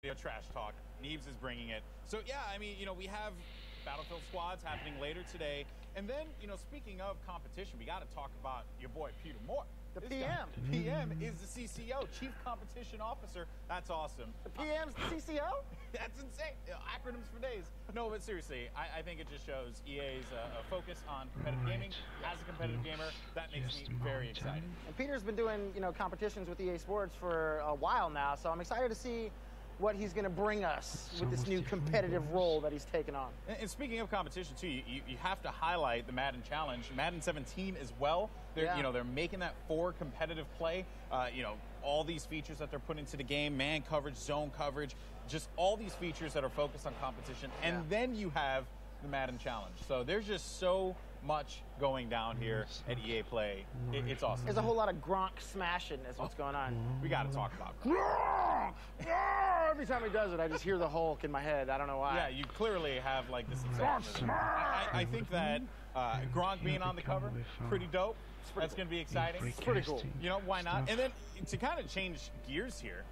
Video trash talk. Neebs is bringing it. So yeah, I mean, we have Battlefield squads happening later today, and then speaking of competition, we got to talk about your boy Peter Moore. The This PM. guy, PM is the CCO, Chief Competition Officer. That's awesome. The PM's the CCO? That's insane. Acronyms for days. No, but seriously, I think it just shows EA's focus on competitive gaming. As a competitive gamer, that makes me very excited. And Peter's been doing, competitions with EA Sports for a while now, so I'm excited to see what he's going to bring us with this new competitive role that he's taken on. And speaking of competition too, you have to highlight the Madden Challenge, Madden 17 as well. They're making that for competitive play. All these features that they're putting into the game, man coverage, zone coverage, just all these features that are focused on competition. And then you have the Madden Challenge. So there's just so much going down here at EA Play. It's awesome. There's a whole lot of Gronk smashing is what's going on. We got to talk about Gronk! Every time he does it, I just hear the Hulk in my head. I don't know why. Yeah, you clearly have like this obsession. I think that Gronk being on the cover, pretty dope. That's going to be exciting. It's pretty cool. Why not? And then to kind of change gears here,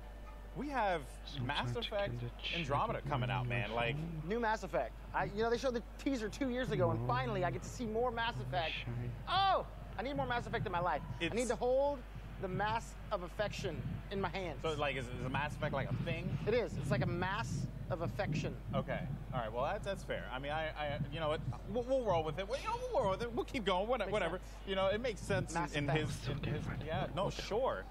we have Mass Effect Andromeda coming out, man. Like new Mass Effect. They showed the teaser 2 years ago, and finally I get to see more Mass Effect. Oh, I need more Mass Effect in my life. I need to hold the mass of affection in my hands. So, like, is a Mass Effect like a thing? It is. It's like a mass of affection. Okay. All right. Well, that's fair. I mean, you know what? We'll roll with it. We'll roll with it. We'll keep going. Whatever. It makes sense in his. Yeah. No. Sure.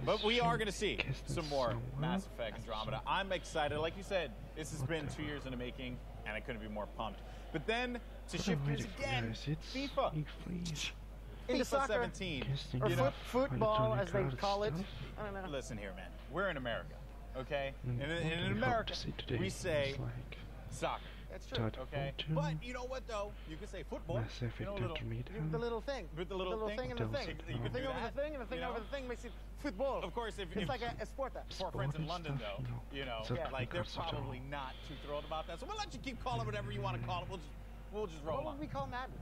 But we are going to see some more Mass Effect Andromeda. I'm excited. Like you said, this has been 2 years in the making, and I couldn't be more pumped. But then to shift gears again, FIFA. Into soccer, 17. Or football, as they call it. I don't know. Listen here, man. We're in America, okay? And in America, we say soccer. That's true. Okay? But you know what, though? You can say football. The little thing. With the little thing and the thing. You The thing over the thing and the thing over the thing makes it football. Of course, it's like a sport. For our friends in London, though, they're probably not too thrilled about that. So we'll let you keep calling whatever you want to call it. We'll just roll on. What would we call Madden?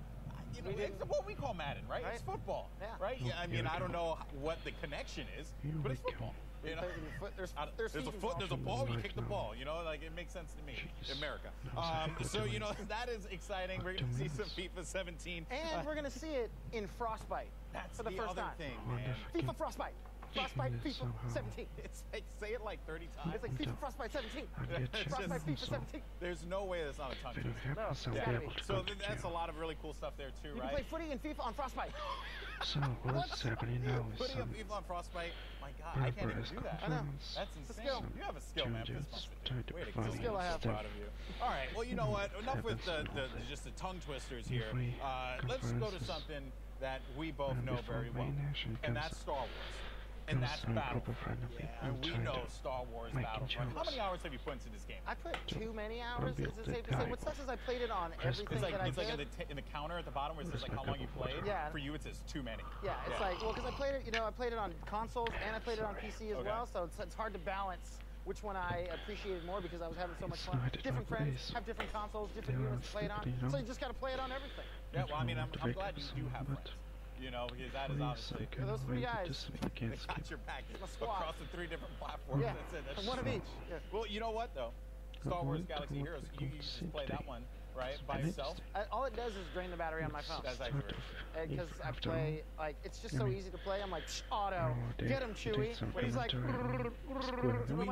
It's what we call Madden, right? It's football, right? Yeah, I mean, I don't know what the connection is, but it's football. There's a ball, you kick the ball, like it makes sense to me. America. So, that is exciting. We're going to see some FIFA 17. And we're going to see it in Frostbite. That's for the first time. Thing, man. FIFA Frostbite. Frostbite FIFA 17. Say it like 30 times. It's like FIFA Frostbite 17. Frostbite FIFA 17. There's no way that's not a tongue twister. No, so that's a lot of really cool stuff there too, right? You can play footy and FIFA on Frostbite. So what's happening now is putting up FIFA on Frostbite. My God, I can't even do that. I know. That's insane. You have a skill, man. It's a skill I have. Proud of you. All right. Well, you know what? Enough with just the tongue twisters here. Let's go to something that we both know very well, and that's Star Wars. And that's Battlefront. And we know Star Wars Battlefront. How many hours have you put into this game? I put too many hours. Is it safe to say? What sucks is I played it on everything that I did. It's like in the counter at the bottom where it says like how long you played. Yeah. For you, it says too many. Yeah. It's like, well, because I played it. I played it on consoles and I played it on PC as well. So it's hard to balance which one I appreciated more because I was having so much fun. Different friends have different consoles, different units to play it on. So you just got to play it on everything. Yeah. Well, I mean, I'm glad you do have friends. Because that is obviously those three guys. They got your back across the 3 different platforms. Yeah, that's one of each. Yeah. Well, you know what though? Star Wars Galaxy Heroes. You just play that one, right, by yourself. All it does is drain the battery on my phone. That's actually because I play it's just so easy to play. I'm like auto, get him Chewie. He's like.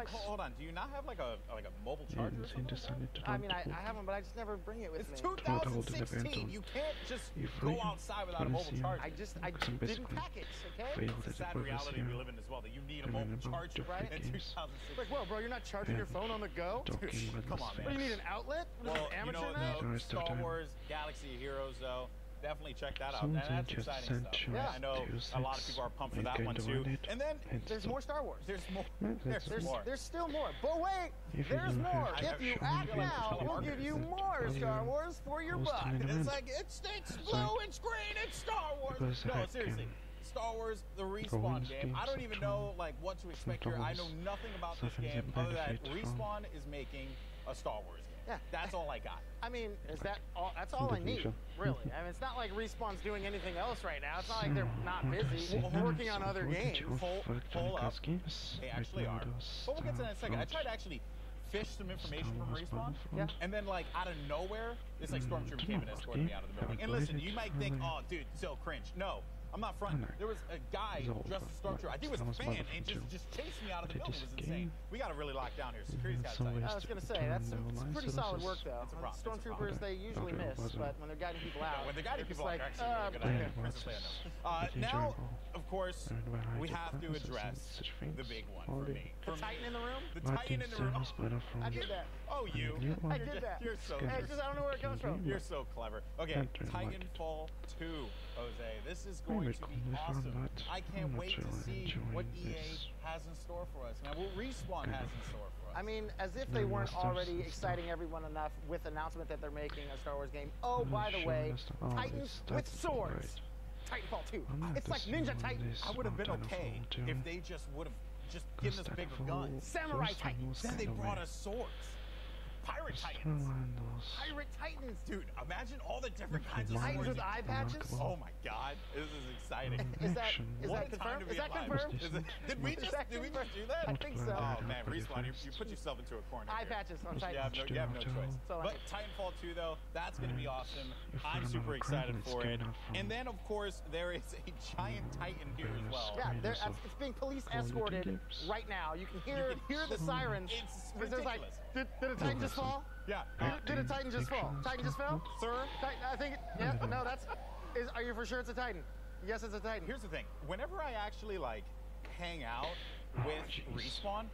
Hold on. Do you not have like a mobile charger or something? I mean, I have one, but I just never bring it with me. It's 2016. You can't just go outside without a mobile charger. I didn't pack it. Okay. It's a sad reality we live in as well that you need a mobile charger in 2016. Like, well, bro, you're not charging your phone on the go. Come on, man. What do you need, an outlet? Well, Star Wars Galaxy Heroes, though, definitely check that out. And that's exciting stuff. Yeah. I know a lot of people are pumped for that one, too. And then there's more Star Wars. There's more. There's still more. But wait, there's more. If you act now, we'll give you more Star Wars for your buck. It's like, it's blue, it's green, it's Star Wars. No, seriously. Star Wars, the Respawn game. I don't even know what to expect here. I know nothing about this game other than Respawn is making a Star Wars game. Yeah. That's all I got. I mean, is that all? That's all I need, really. I mean, it's not like Respawn's doing anything else right now. It's not like they're not busy working on other games. Hold up. They actually are. But we'll get to that in a second. I tried to actually fished some information from Respawn, and then like out of nowhere, this like stormtrooper came and escorted me out of the building. And listen, you might think, oh, dude, so cringe. No. I'm not fronting. There was a guy dressed as a stormtrooper. I think it was a fan, and just chased me out of the building. It was insane. We got to really lock down here. Security's got to tight. I was going to say, that's some pretty solid work, though. Stormtroopers, they usually miss, but when they're guiding people out, when they're guiding people out, they're actually really good at it. Now, of course, we have to address the big one for me. The Titan in the room? The Titan in the room. I did that. Oh, you. I did that. You're so I don't know where it comes from. You're so clever. Okay, Titanfall 2, Jose. This is going to be awesome. I can't wait to see what EA has in store for us. Now, what Respawn has in store for us. I mean, as if they weren't already exciting everyone enough with the announcement that they're making a Star Wars game. Oh, by the way, Titans with swords. Titanfall 2. It's like Ninja Titans. I would have been okay if they just would have given us bigger guns. Samurai Titans. Then they brought us swords. Pirate Titans. Pirate Titans. Dude, imagine all the different kinds of Titans with eye patches. Oh my god, this is exciting. Is that confirmed? Is that confirmed? Did we just do that? I think so. Oh man, Respawn, you put yourself into a corner. Eye patches on Titans. You have no choice. But Titanfall 2 though, that's going to be awesome. I'm super excited for it. And then of course there is a giant Titan here as well. Yeah, it's being police escorted right now. You can hear the sirens. It's ridiculous. Did a Titan just fall? Yeah. Did a Titan just fall? Titan just fell? Sir? I think, yeah, no, are you for sure it's a Titan? Yes, it's a Titan. Here's the thing. Whenever I actually, like, hang out with Respawn,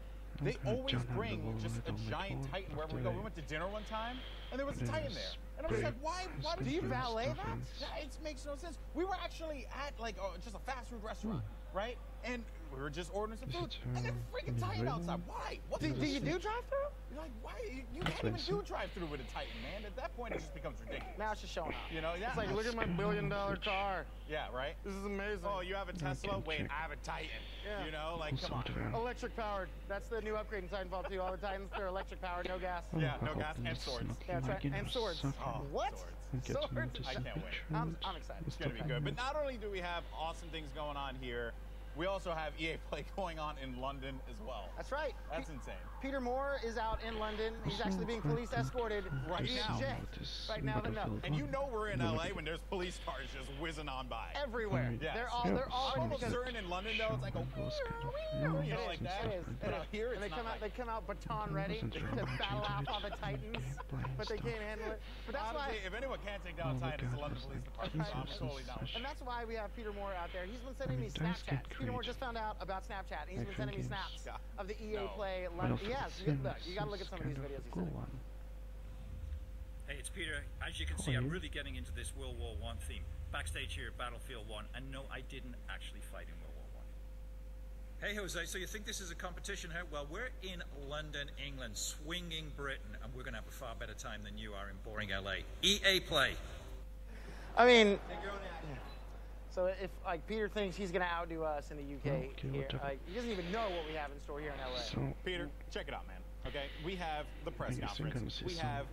they always bring just a giant Titan wherever we go. We went to dinner one time, and there was a Titan there. And I was like, why do you valet that? Yeah, it makes no sense. We were actually at, like, just a fast food restaurant, right? And we were just ordering some food, and there's a freaking Titan outside. Why? Do you do drive-through? You're like, why? You can't even do drive-through with a Titan, man. At that point, it just becomes ridiculous. Now it's just showing off. You know, yeah. It's like, look at my $1 billion car. Yeah, right? This is amazing. Oh, you have a Tesla? Wait, I have a Titan. Yeah. You know, like, come on. Electric powered. That's the new upgrade in Titanfall 2. All the Titans, they're electric powered, no gas. Yeah, no gas, and swords. Yeah, that's right. And swords. Oh, what? Swords? I can't wait. I'm excited. It's going to be good. But not only do we have awesome things going on here, we also have EA Play going on in London as well. That's right. That's insane. Peter Moore is out in London. He's actually being police escorted right now. Right now, and you know we're in LA when there's police cars just whizzing on by. Everywhere. Yes. They're all I'm almost certain in London though it's like a you know, like that. It is. But out here and they come out baton ready to battle off all the Titans, but they can't handle it. But that's honestly, why if anyone can't take down a Titan, it's the London Police Department. So I'm totally down. And that's why we have Peter Moore out there. He's been sending me Snapchats. Peter Moore just found out about Snapchat. He's been sending me snaps of the EA Play London. Yes, look, you got to look at some of these videos he's sending. Hey, it's Peter. As you can see, I'm really getting into this World War I theme. Backstage here at Battlefield 1, and no, I didn't actually fight in World War I. Hey, Jose, so you think this is a competition here? Well, we're in London, England, swinging Britain, and we're going to have a far better time than you are in boring LA. EA Play. I mean, so if like Peter thinks he's going to outdo us in the UK here, like, he doesn't even know what we have in store here in LA. So, Peter, check it out, man. Okay, we have the press conference. We have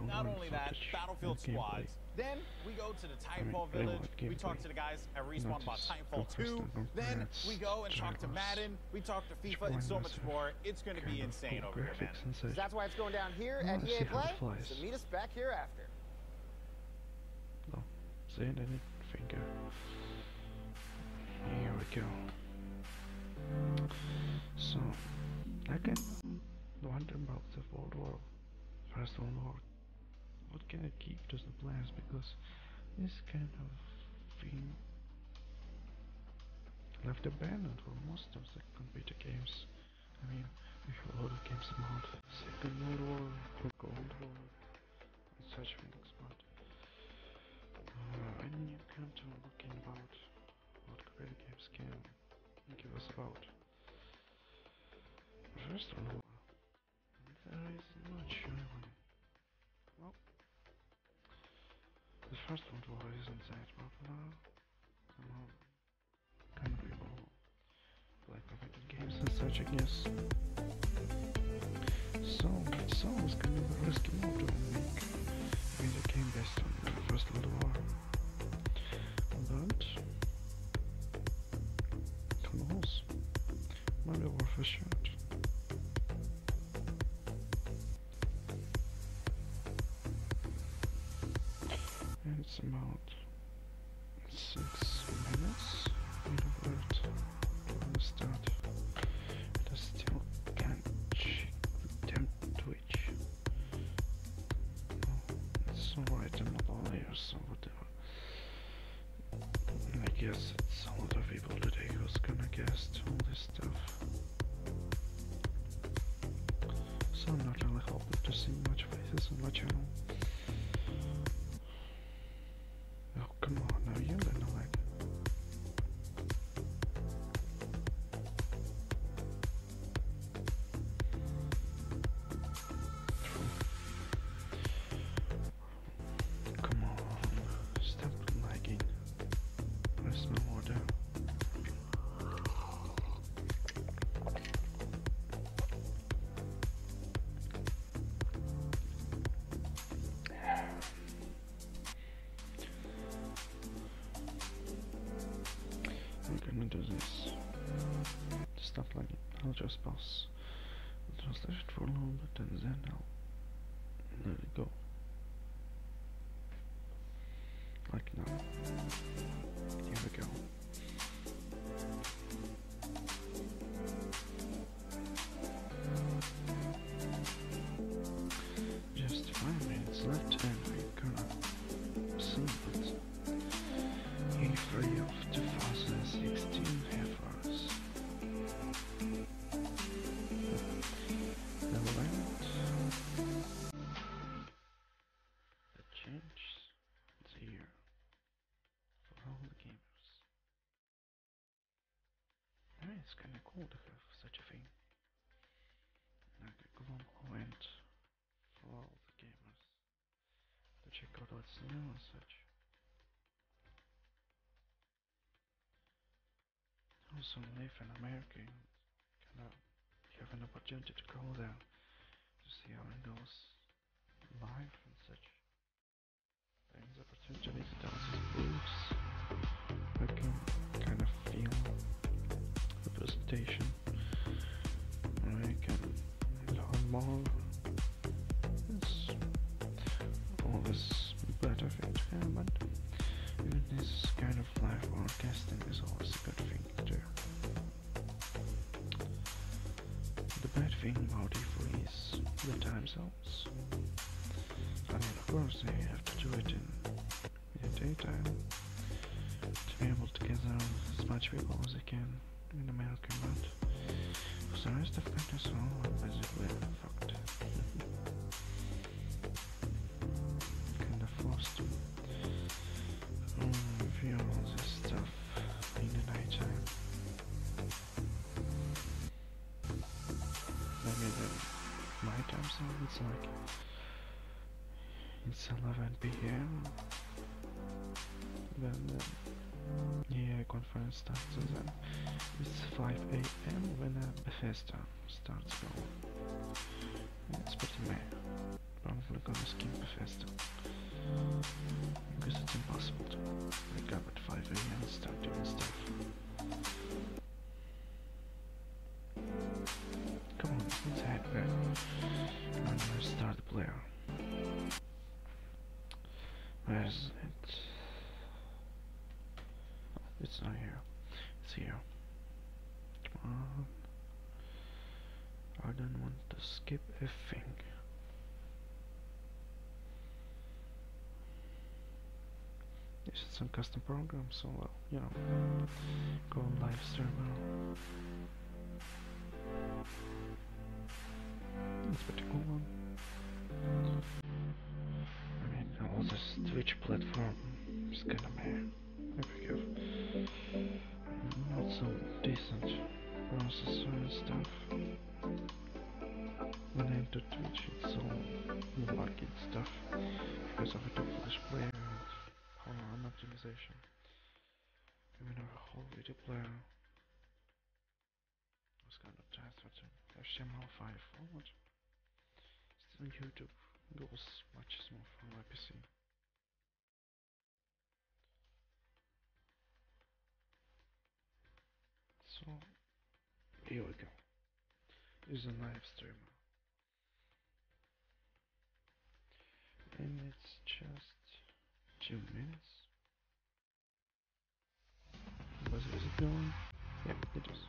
not only that, Battlefield squads. Then we go to the Titanfall village. We talk to the guys at Respawn about Titanfall 2. Then we go and talk to Madden. We talk to FIFA and so much more. It's going to be insane over here, man. So that's why it's going down here at EA Play. So meet us back here after. No, say it any finger. Here we go. So, I can wonder about the World War, First World War. What can I keep to the players, because this kind of thing left abandoned for most of the computer games. I mean, we have a lot of games about Second World War, Cold War, and such things, but when you come to looking about what computer games can give us about First World War, there is much really. Well, the First World War isn't that popular. Somehow, kind of people like computer games and such, I guess. So it sounds kind of a risky move to make a video game based on the First World War. But who knows? Maybe worth a shot. it's about 6 minutes. Wait a minute. From the start. I still can't check the damn Twitch. Oh, it's alright, I'm not all here, so whatever. I guess it's a lot of people today who's gonna guess all this stuff. So I'm not really hoping to see much faces on my channel. Oh, come on, now you're gonna like. Come on, stop lagging. There's no order. I'm gonna do this. Stop lagging. I'll just pause the translation for a little bit and then I'll let it go. Like now. Here we go. Just 5 minutes left and we're gonna see it. E3 of 2016 heifers. The event that changed the year for all the gamers. I mean, it's kinda cool to have such a thing. Like a global event for all the gamers to check out what's new and such. Also live in America and kinda you have an opportunity to go there to see how it goes live and such. There's opportunity to visit all these booths. I can kind of feel the presentation. I can learn more. It's always better thing to have, but even this kind of live broadcasting is always a good thing to do. The bad thing about E3 is the time zones. I mean, of course, they have to do it in the daytime to be able to gather as much people as they can in America, but for the rest of countries, well, I'm basically fucked. Kinda forced to review all this stuff in the nighttime. Maybe my time zone, it's like it's 11 p.m. Then the EA conference starts, and then it's 5 a.m. when Bethesda starts going. Yeah, it's pretty meh. Probably gonna skip Bethesda because it's impossible to wake up at 5 a.m. and start doing stuff. Come on, let's head back and restart the player. Where is it? Oh, it's not here. It's here. Come on. I don't want to skip a thing. This is some custom program, so well, you know, go on live streamer. It's pretty cool one. I mean, all this Twitch platform is kinda meh. If you have not so decent processor and stuff. When I enter Twitch, it's all buggy stuff because of a top-flash player and horror optimization. Even a whole video player was kind of transferred to HTML5 format. Still YouTube goes much more from my PC. So here we go. This is a live streamer. And it's just 2 minutes. Is it going? Yeah, it is.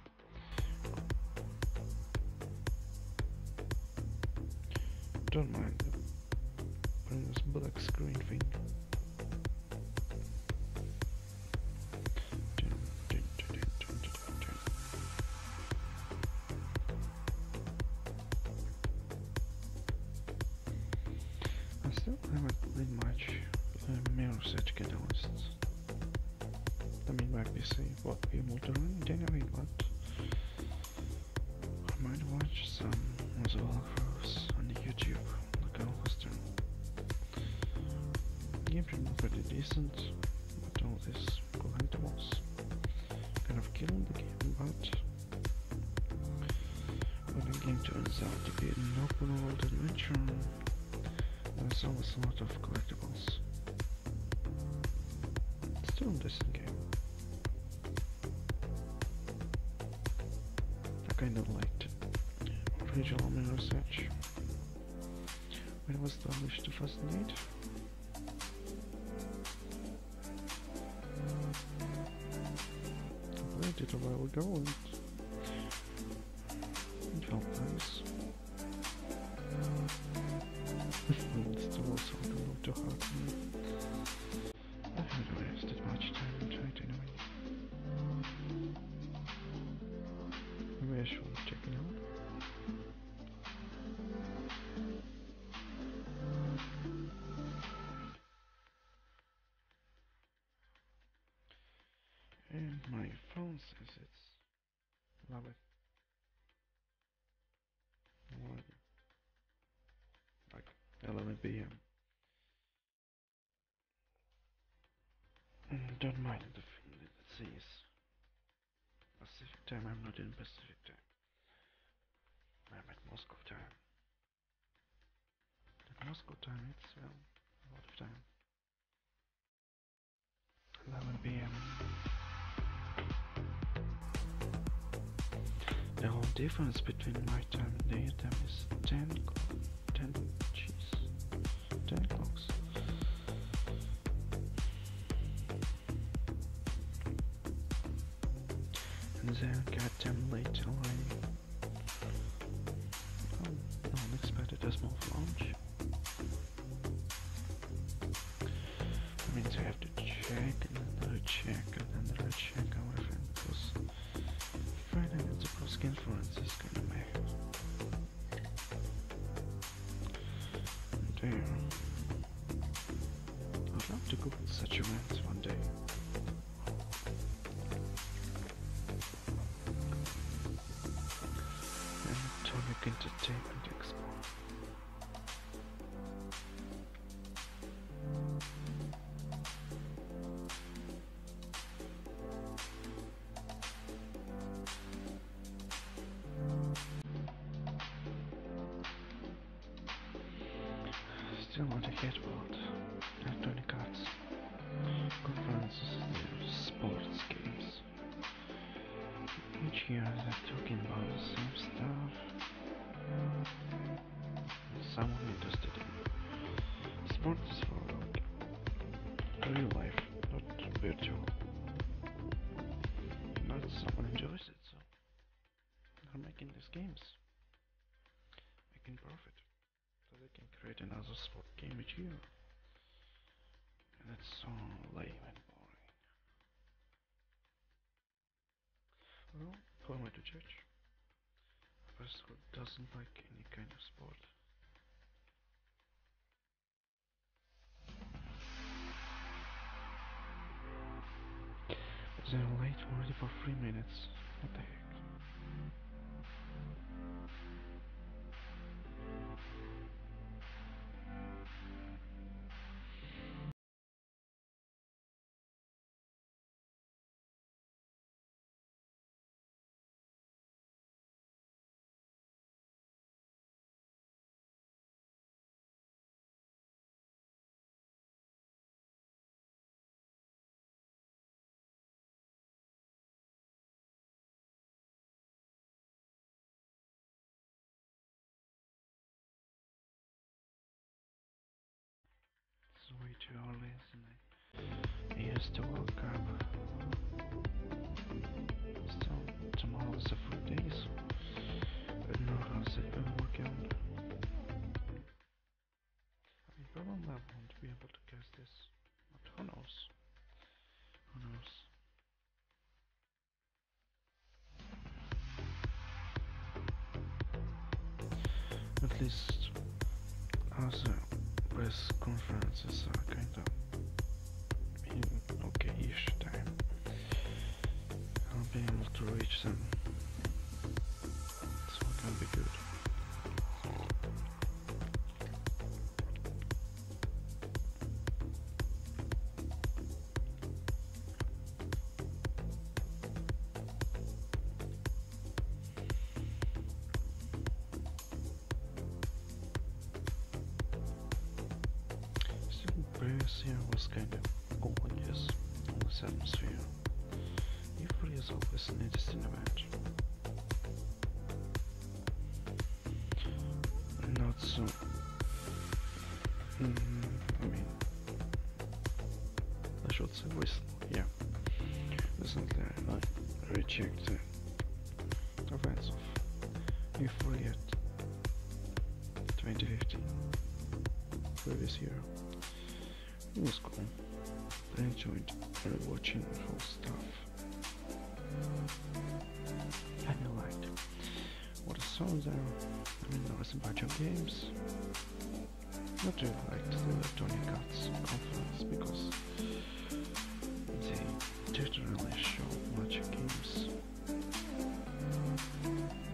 Don't mind this black screen thing. I still haven't played much Mirror's Edge Catalyst. I mean, my PC won't be able to run it anyway, but I might watch some of the walkthroughs on YouTube, like a Western. The game should be pretty decent, but all these collectibles kind of killing the game, but when the game turns out to be an open world adventure, there's always a lot of collectibles. It's still a decent game. I kind of liked original Mirror's Edge when it was published 2008. I played it a while ago and it felt nice. It's still also a little too hard for me. I haven't wasted much time into it anyway. Maybe I should check it out. And my phone says it's love it. Like 11 p.m. Don't mind the thing that it says Pacific time. I'm not in Pacific time. I'm at Moscow time. At Moscow time it's, well, a lot of time. 11 p.m. The whole difference between my time and their time is 10 clocks. And then goddamn late already. Oh, no one expected a small launch. I mean, so I have to check and then recheck and then recheck everything because finding the post inference is kind of meh. Damn. I'd love to go to such events one day. Atomic Entertainment Expo. Still want to hear about Electronic Arts conferences and sports games. Each year they're talking about the same stuff. Someone interested in sports for real life, not virtual. Not someone enjoys it, so they're making these games, making profit, so they can create another sport game each year. And that's so lame and boring. Well, who am I to judge? A person who doesn't like any kind of sport. They're late already for 3 minutes. What the heck? It's way too early, isn't it? Here's the World Cup. Still, tomorrow is a full day, so I don't know how's it been working. Probably I won't be able to guess this, but who knows? Who knows? At least as press conferences are kinda in okay-ish time, I'll be able to reach them, so it can be good. Here was kind of open, yes, on this atmosphere. Euphoria is always an interesting event. Not so. I mean, I should say recently, yeah. Recently, I rechecked the events of Euphoria 2015, previous year. It was cool. I enjoyed rewatching the whole stuff. I liked what I saw there. I mean, there was a bunch of games. Not really liked the Electronic Arts conference because they didn't really show much games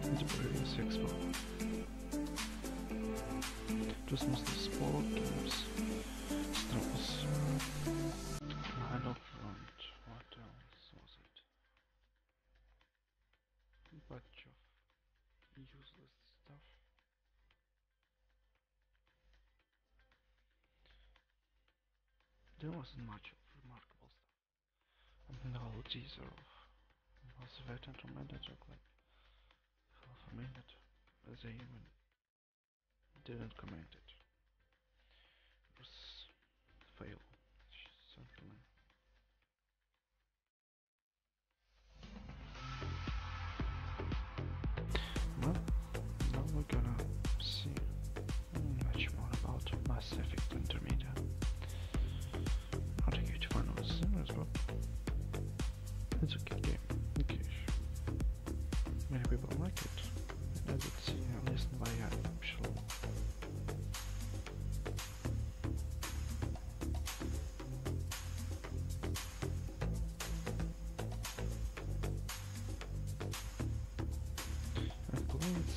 in the previous expo. It was mostly sport games. Battlefront, what else was it? A bunch of useless stuff. There wasn't much of remarkable stuff. I mean, the whole teaser of Mass Effect Andromeda took like half a minute, as they even didn't comment it. It was a fail. Certainly. Well, now we're gonna see much more about Mass Effect Andromeda. Not a huge fan of the series, but it's a good game. Okay. Many people like it. I did see at least by actual.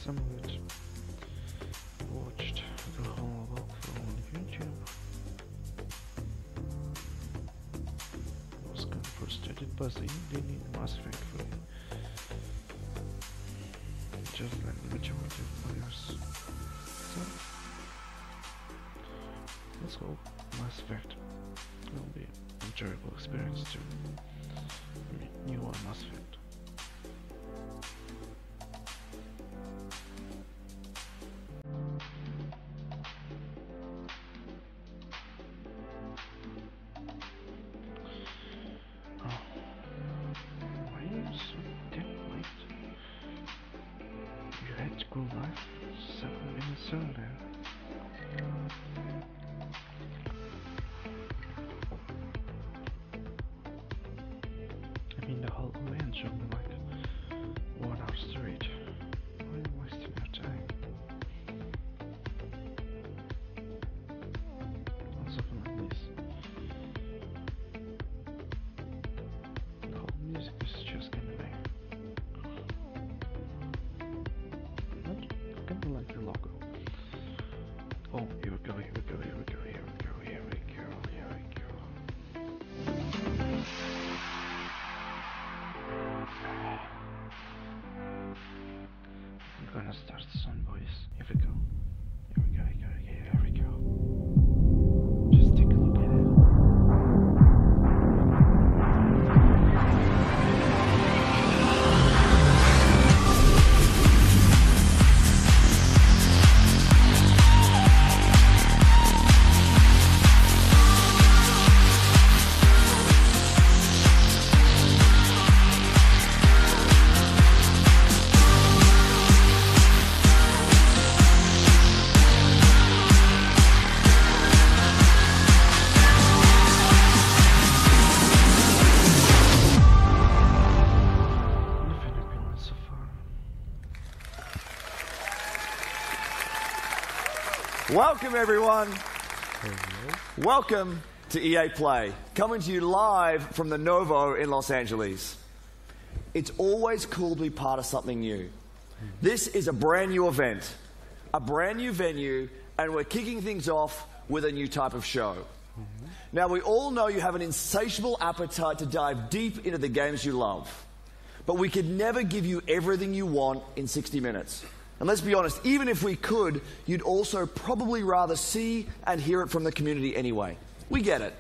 Some of it, watched the whole walkthrough on YouTube. I was kind of frustrated by the indie in Mass Effect 3, just like the majority of players. So, let's hope Mass Effect will be an enjoyable experience too. I mean, new one Mass Effect. Go live 7 minutes earlier. I mean, the whole event should be like 1 hour straight. Why are you wasting your time? On something like this, the whole music is just gonna be. Like the logo. Oh, here we go, here we go, here we go, here we go, here we go, here we go. I'm gonna start soon, boys. Here we go. Here we go, here we go, here we go. Just take a look at it. Welcome, everyone. Welcome to EA Play, coming to you live from the Novo in Los Angeles. It's always cool to be part of something new. This is a brand new event, a brand new venue, and we're kicking things off with a new type of show. Now, we all know you have an insatiable appetite to dive deep into the games you love, but we could never give you everything you want in 60 minutes. And let's be honest, even if we could, you'd also probably rather see and hear it from the community anyway. We get it.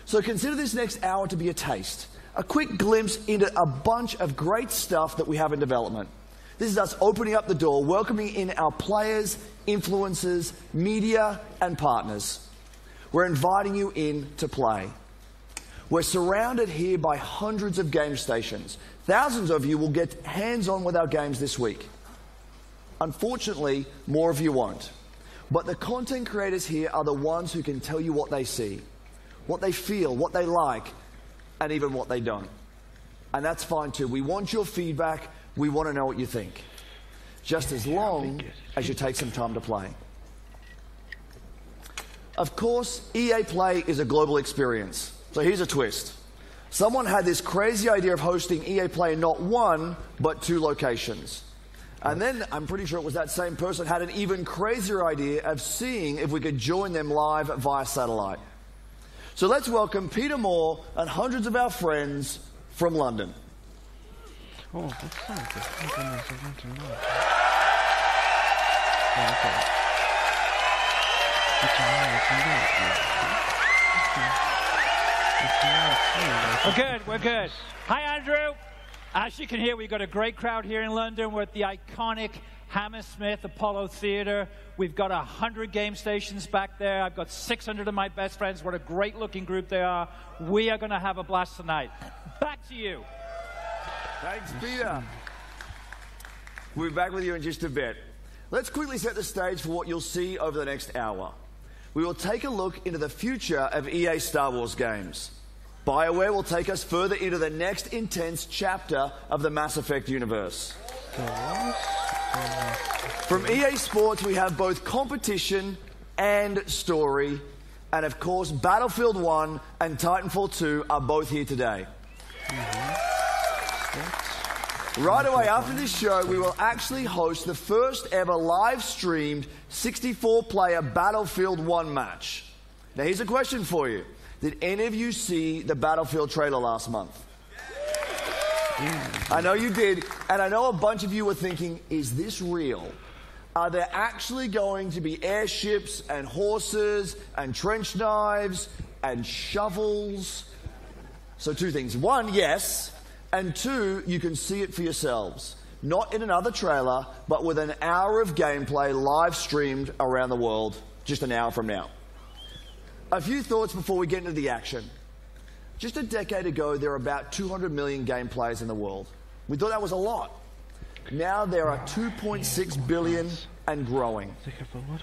So consider this next hour to be a taste, a quick glimpse into a bunch of great stuff that we have in development. This is us opening up the door, welcoming in our players, influencers, media, and partners. We're inviting you in to play. We're surrounded here by hundreds of game stations. Thousands of you will get hands-on with our games this week. Unfortunately, more of you won't. But the content creators here are the ones who can tell you what they see, what they feel, what they like, and even what they don't. And that's fine too. We want your feedback. We want to know what you think. Just as long as you take some time to play. Of course, EA Play is a global experience. So here's a twist. Someone had this crazy idea of hosting EA Play in not one, but 2 locations. And then, I'm pretty sure it was that same person had an even crazier idea of seeing if we could join them live via satellite. So let's welcome Peter Moore and hundreds of our friends from London. Oh, that's nice. We're good, we're good. Hi, Andrew. As you can hear, we've got a great crowd here in London. We're at the iconic Hammersmith Apollo Theatre. We've got 100 game stations back there. I've got 600 of my best friends. What a great-looking group they are. We are going to have a blast tonight. Back to you. Thanks, Peter. We'll be back with you in just a bit. Let's quickly set the stage for what you'll see over the next hour. We will take a look into the future of EA Star Wars games. BioWare will take us further into the next intense chapter of the Mass Effect universe. From EA Sports, we have both competition and story. And of course, Battlefield 1 and Titanfall 2 are both here today. Right away after this show, we will actually host the first ever live-streamed 64-player Battlefield 1 match. Now, here's a question for you. Did any of you see the Battlefield trailer last month? I know you did, and I know a bunch of you were thinking, is this real? Are there actually going to be airships and horses and trench knives and shovels? So 2 things. 1, yes, and 2, you can see it for yourselves. Not in another trailer, but with an hour of gameplay live streamed around the world just an hour from now. A few thoughts before we get into the action. Just a decade ago, there were about 200 million game players in the world. We thought that was a lot. Now there are 2.6 billion and growing.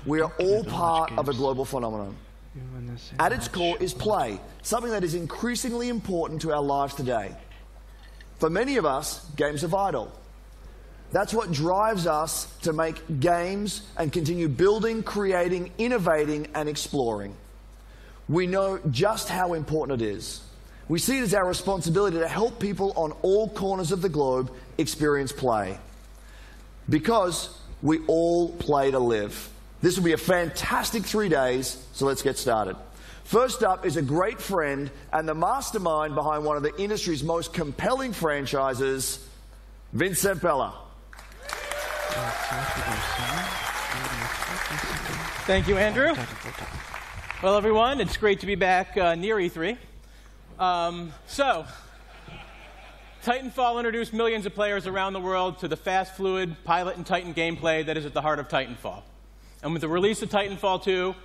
We are all part of a global phenomenon. At its core is play, something that is increasingly important to our lives today. For many of us, games are vital. That's what drives us to make games and continue building, creating, innovating, and exploring. We know just how important it is. We see it as our responsibility to help people on all corners of the globe experience play. Because we all play to live. This will be a fantastic 3 days, so let's get started. First up is a great friend and the mastermind behind one of the industry's most compelling franchises, Vincent Bella. Thank you, Andrew. Well, everyone, it's great to be back near E3. So, Titanfall introduced millions of players around the world to the fast, fluid, Pilot and Titan gameplay that is at the heart of Titanfall. And with the release of Titanfall 2,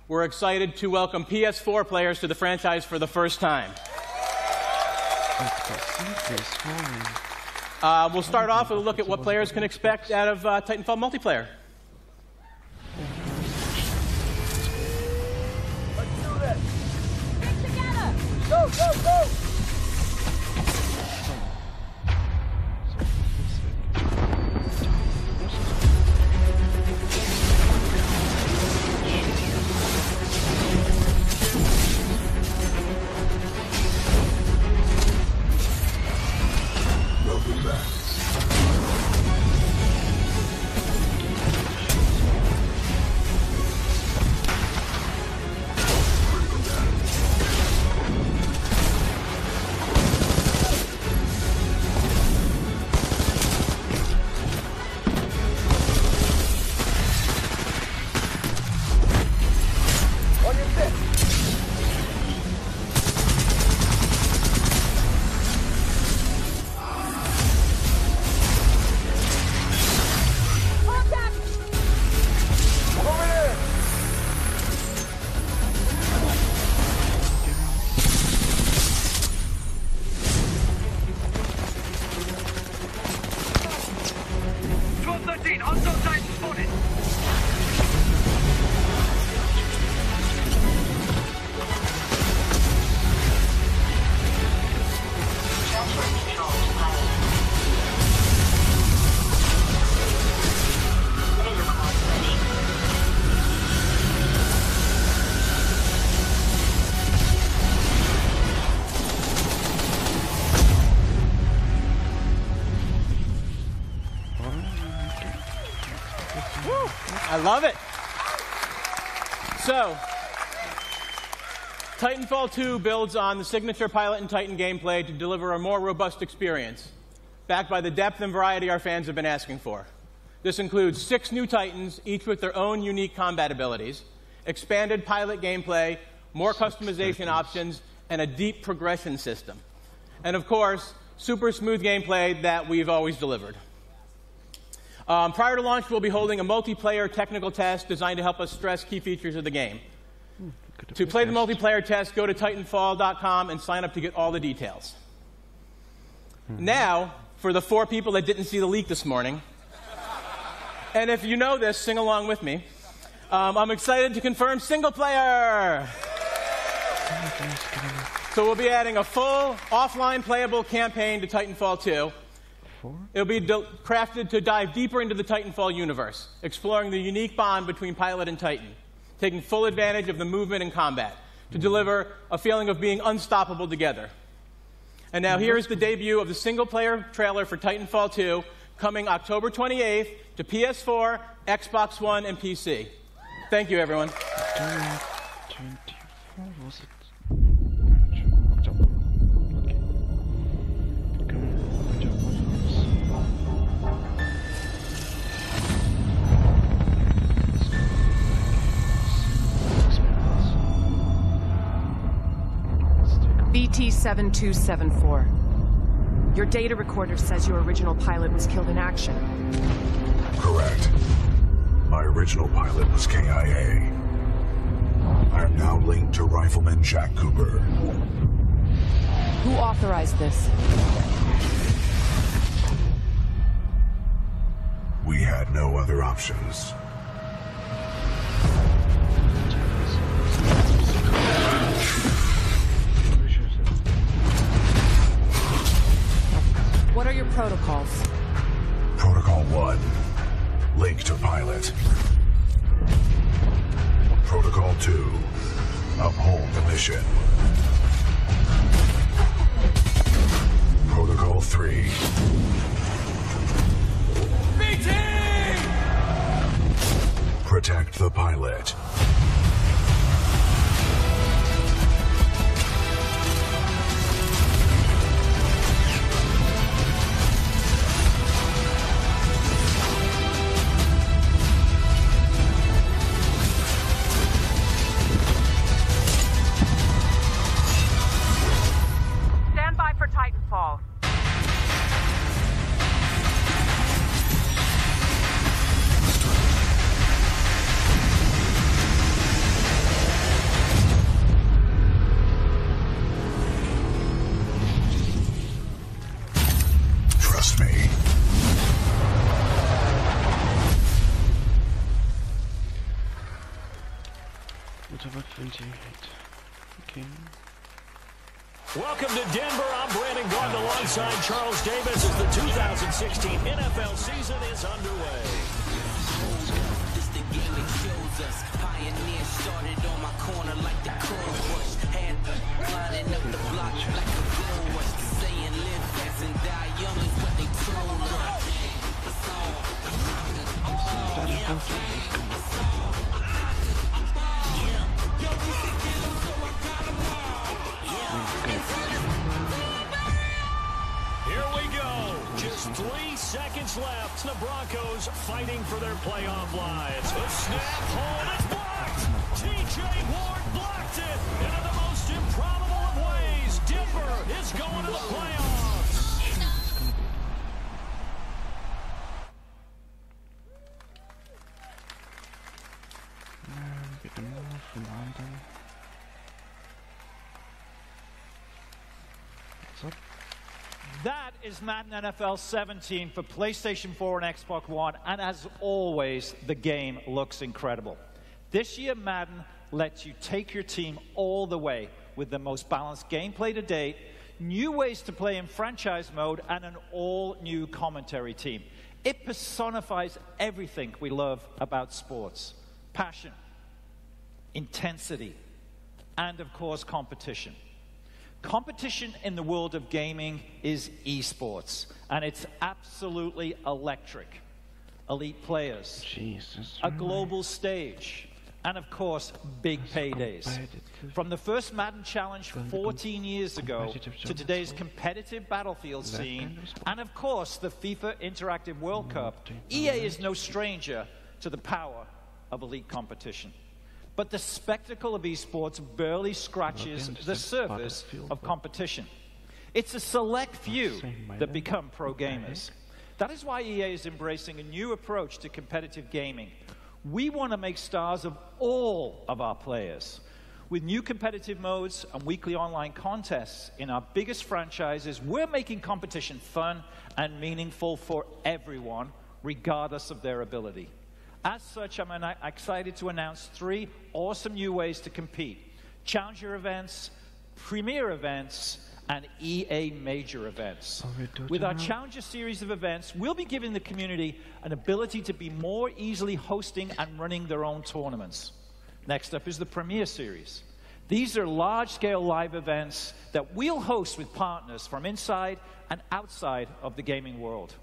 we're excited to welcome PS4 players to the franchise for the first time. We'll start off with a look at what players can expect out of Titanfall multiplayer. Go, go, go! love it. So, Titanfall 2 builds on the signature Pilot and Titan gameplay to deliver a more robust experience, backed by the depth and variety our fans have been asking for. This includes 6 new Titans, each with their own unique combat abilities, expanded Pilot gameplay, more customization options, and a deep progression system. And of course, super smooth gameplay that we've always delivered. Prior to launch, we'll be holding a multiplayer technical test designed to help us stress key features of the game. To play the multiplayer test, go to Titanfall.com and sign up to get all the details. Now, for the 4 people that didn't see the leak this morning, and if you know this, sing along with me. I'm excited to confirm single player. So we'll be adding a full offline playable campaign to Titanfall 2. It'll be crafted to dive deeper into the Titanfall universe, exploring the unique bond between Pilot and Titan, taking full advantage of the movement and combat to deliver a feeling of being unstoppable together. And now here is the debut of the single-player trailer for Titanfall 2, coming October 28th to PS4, Xbox One, and PC. Thank you, everyone. 24 was it? BT-7274. Your data recorder says your original pilot was killed in action. Correct. My original pilot was KIA. I am now linked to Rifleman Jack Cooper. Who authorized this? We had no other options. What are your protocols? Protocol 1. Link to pilot. Protocol 2. Uphold the mission. Protocol 3. BT! Protect the pilot. Titanfall. Trust me. What about 28? Okay. Welcome to Denver. I'm Brandon Gordon alongside Charles Davis as the 2016 NFL season is underway. This the game that shows us. Pioneer started on my corner like the cold rush. Had lining up the block like a gold rush. Saying live fast and die young is what they told us. Here we go. Just 3 seconds left. The Broncos fighting for their playoff lives. The snap, hold, it's blocked. TJ Ward blocked it. And in the most improbable of ways, Denver is going to the playoffs. Get them all from London. What's up? That is Madden NFL 17 for PlayStation 4 and Xbox One, and as always, the game looks incredible. This year, Madden lets you take your team all the way with the most balanced gameplay to date, new ways to play in franchise mode, and an all-new commentary team. It personifies everything we love about sports: passion, intensity, and, of course, competition. Competition in the world of gaming is esports, and it's absolutely electric. elite players, a global stage, and of course, big paydays. From the first Madden Challenge 14 years ago to today's competitive Battlefield scene, and of course, the FIFA Interactive World Cup, EA is no stranger to the power of elite competition. But the spectacle of esports barely scratches the surface of competition. It's a select few that become pro gamers. That is why EA is embracing a new approach to competitive gaming. We want to make stars of all of our players. With new competitive modes and weekly online contests in our biggest franchises, we're making competition fun and meaningful for everyone, regardless of their ability. As such, I'm excited to announce 3 awesome new ways to compete: Challenger events, Premier events, and EA Major events. With our Challenger series of events, we'll be giving the community an ability to be more easily hosting and running their own tournaments. Next up is the Premier series. These are large-scale live events that we'll host with partners from inside and outside of the gaming world.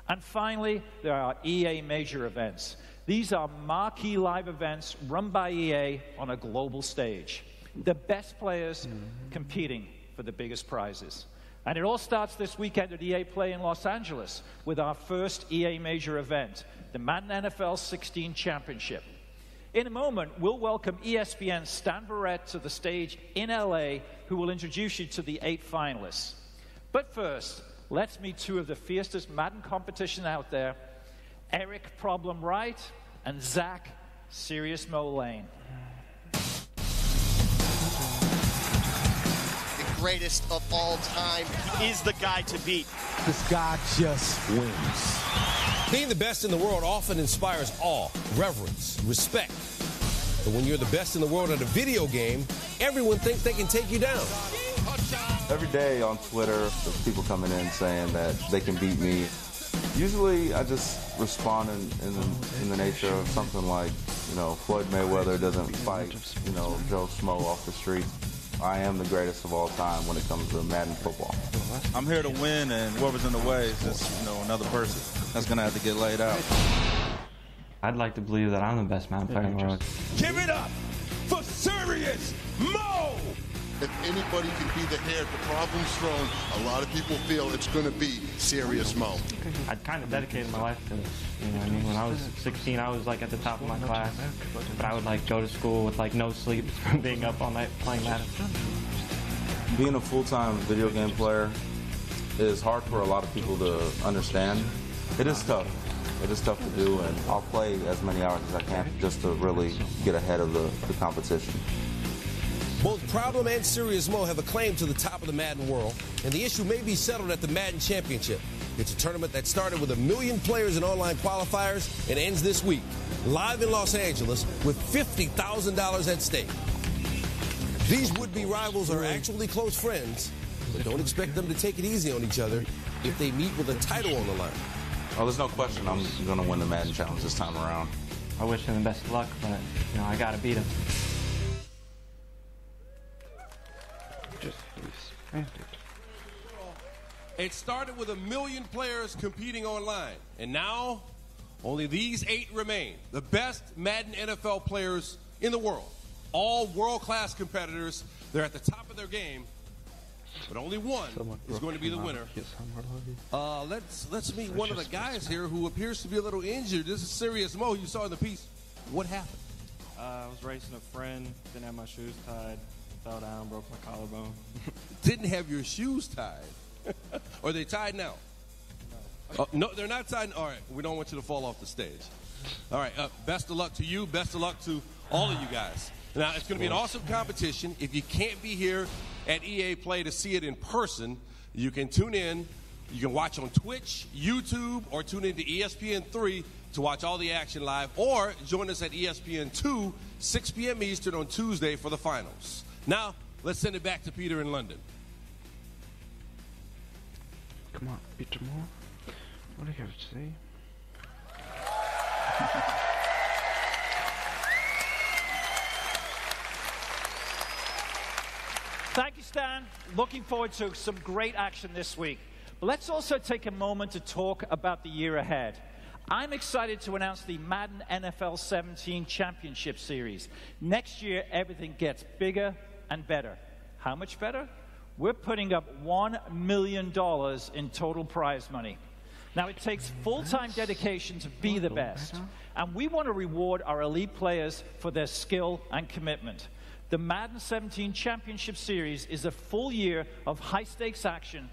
And finally, there are EA Major events. These are marquee live events run by EA on a global stage. The best players competing for the biggest prizes. And it all starts this weekend at EA Play in Los Angeles with our first EA Major event, the Madden NFL 16 Championship. In a moment, we'll welcome ESPN's Stan Verrett to the stage in LA, who will introduce you to the 8 finalists. But first, let's meet 2 of the fiercest Madden competition out there, Eric Problem Wright and Zach Serious Mo Lane. Greatest of all time is the guy to beat. This guy just wins. Being the best in the world often inspires awe, reverence, respect. But when you're the best in the world at a video game, everyone thinks they can take you down. Every day on Twitter, there's people coming in saying that they can beat me. Usually I just respond in the nature of something like, you know, Floyd Mayweather doesn't fight, you know, Joe Schmo off the street. I am the greatest of all time when it comes to Madden football. I'm here to win, and whoever's in the way is just, you know, another person that's going to have to get laid out. I'd like to believe that I'm the best Madden player in the world. Give it up for Serious Mo! If anybody can be the heir to Problems Throne, a lot of people feel it's going to be Serious Mo. I kind of dedicated my life to this. You know what I mean? When I was 16, I was like at the top of my class, but I would like go to school with like no sleep from being up all night playing Madden. Being a full-time video game player is hard for a lot of people to understand. It is tough. It is tough to do, and I'll play as many hours as I can just to really get ahead of the competition. Both Problem and Serious Mo have a claim to the top of the Madden world, and the issue may be settled at the Madden Championship. It's a tournament that started with 1 million players in online qualifiers and ends this week, live in Los Angeles, with $50,000 at stake. These would-be rivals are actually close friends, but don't expect them to take it easy on each other if they meet with a title on the line. Oh, there's no question I'm going to win the Madden Challenge this time around. I wish him the best of luck, but you know, I got to beat him. It started with 1 million players competing online, and now only these 8 remain. The best Madden NFL players in the world. All world-class competitors. They're at the top of their game, but only one is going to be the winner. Let's meet one of the guys here who appears to be a little injured. This is Serious Mo. You saw in the piece. What happened? I was racing a friend, didn't have my shoes tied, fell down, broke my collarbone. Didn't have your shoes tied? Are they tied now? No. No, they're not tied. All right, we don't want you to fall off the stage. All right, best of luck to you. Best of luck to all of you guys. Now, it's going to be an awesome competition. If you can't be here at EA Play to see it in person, you can tune in. You can watch on Twitch, YouTube, or tune into ESPN3 to watch all the action live, or join us at ESPN2, 6 p.m. Eastern on Tuesday for the finals. Now, let's send it back to Peter in London. Come on, Peter Moore. What do you have to say? Thank you, Stan. Looking forward to some great action this week. But let's also take a moment to talk about the year ahead. I'm excited to announce the Madden NFL 17 Championship Series. Next year, everything gets bigger and better. How much better? We're putting up $1 million in total prize money. Now, it takes full-time dedication to be the best, and we want to reward our elite players for their skill and commitment. The Madden 17 Championship Series is a full year of high-stakes action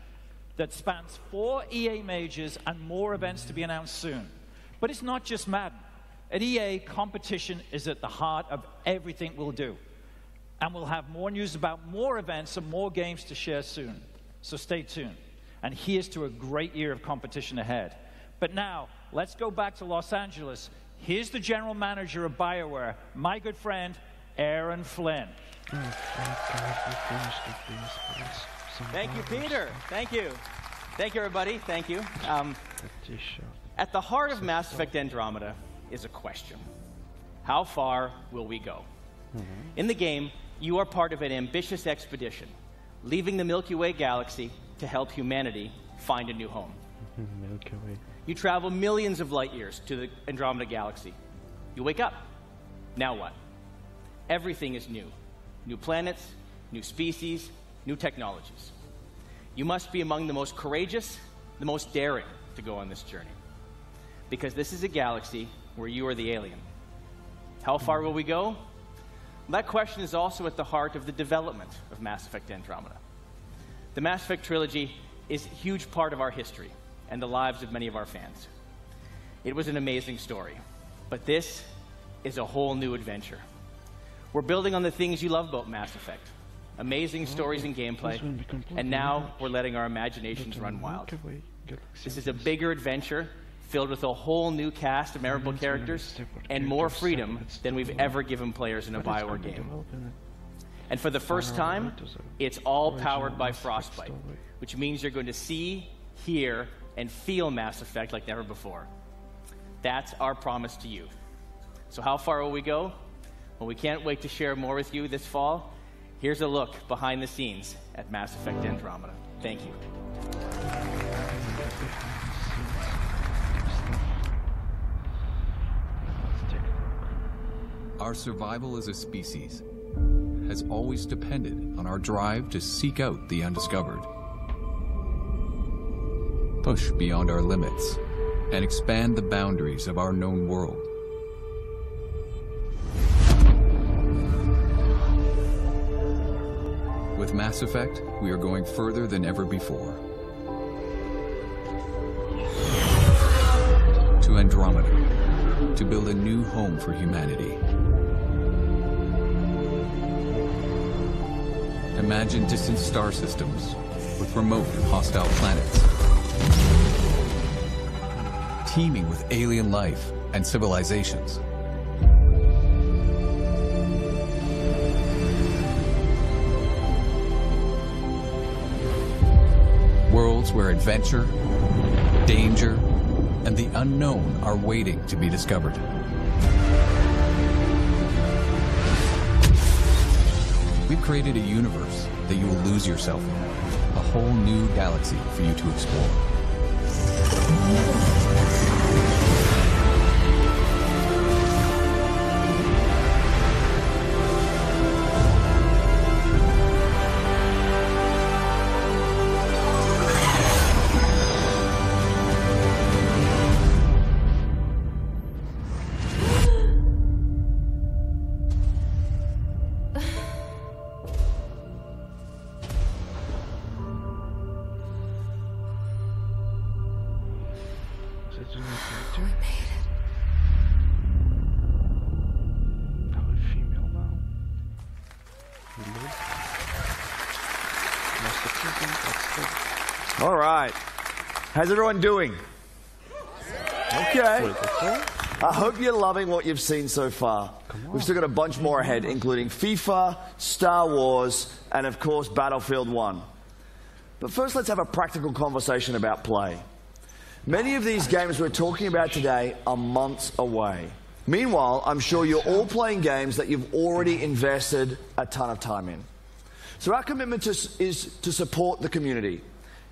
that spans 4 EA majors and more events to be announced soon. But it's not just Madden. At EA, competition is at the heart of everything we'll do. And we'll have more news about more events and more games to share soon. So stay tuned. And here's to a great year of competition ahead. But now, let's go back to Los Angeles. Here's the general manager of BioWare, my good friend, Aaron Flynn. Thank you, Peter. Thank you. Thank you, everybody. Thank you. At the heart of Mass Effect Andromeda is a question. How far will we go? In the game, you are part of an ambitious expedition, leaving the Milky Way galaxy to help humanity find a new home. Milky Way. You travel millions of light years to the Andromeda galaxy. You wake up. Now what? Everything is new. New planets, new species, new technologies. You must be among the most courageous, the most daring to go on this journey. Because this is a galaxy where you are the alien. How far will we go? That question is also at the heart of the development of Mass Effect Andromeda. The Mass Effect trilogy is a huge part of our history and the lives of many of our fans. It was an amazing story, but this is a whole new adventure. We're building on the things you love about Mass Effect. Amazing stories and gameplay, and now we're letting our imaginations run wild. This is a bigger adventure filled with a whole new cast of memorable characters and more freedom than we've ever given players in a BioWare game. And for the first time, it's all powered by Frostbite, which means you're going to see, hear, and feel Mass Effect like never before. That's our promise to you. So how far will we go? Well, we can't wait to share more with you this fall. Here's a look behind the scenes at Mass Effect Andromeda. Thank you. Our survival as a species has always depended on our drive to seek out the undiscovered, push beyond our limits, and expand the boundaries of our known world. With Mass Effect, we are going further than ever before. To Andromeda, to build a new home for humanity. Imagine distant star systems with remote and hostile planets, teeming with alien life and civilizations. Worlds where adventure, danger, and the unknown are waiting to be discovered. We've created a universe that you will lose yourself in, a whole new galaxy for you to explore. All right. How's everyone doing? Okay. I hope you're loving what you've seen so far. We've still got a bunch more ahead, including FIFA, Star Wars, and of course, Battlefield 1. But first, let's have a practical conversation about play. Many of these games we're talking about today are months away. Meanwhile, I'm sure you're all playing games that you've already invested a ton of time in. So our commitment is to support the community.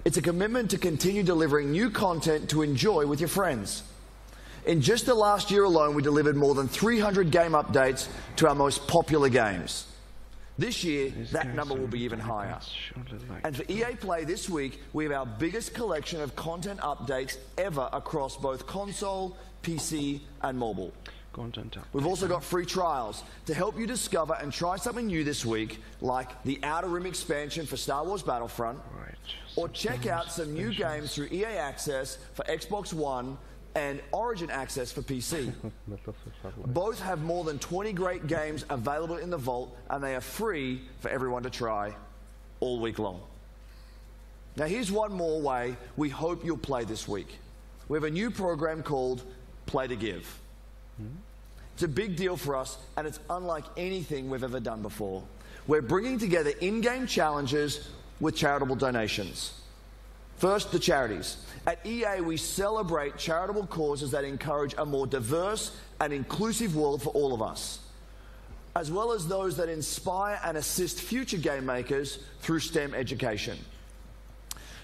It's a commitment to continue delivering new content to enjoy with your friends. In just the last year alone, we delivered more than 300 game updates to our most popular games. This year, that number will be even higher. And for EA Play this week, we have our biggest collection of content updates ever across both console, PC, and mobile. We've also got free trials to help you discover and try something new this week, like the Outer Rim expansion for Star Wars Battlefront, or check out some new games through EA Access for Xbox One and Origin Access for PC. Both have more than 20 great games available in the vault, and they are free for everyone to try all week long. Now here's one more way we hope you'll play this week. We have a new program called Play to Give. It's a big deal for us, and it's unlike anything we've ever done before. We're bringing together in-game challenges with charitable donations. First, the charities. At EA, we celebrate charitable causes that encourage a more diverse and inclusive world for all of us, as well as those that inspire and assist future game makers through STEM education.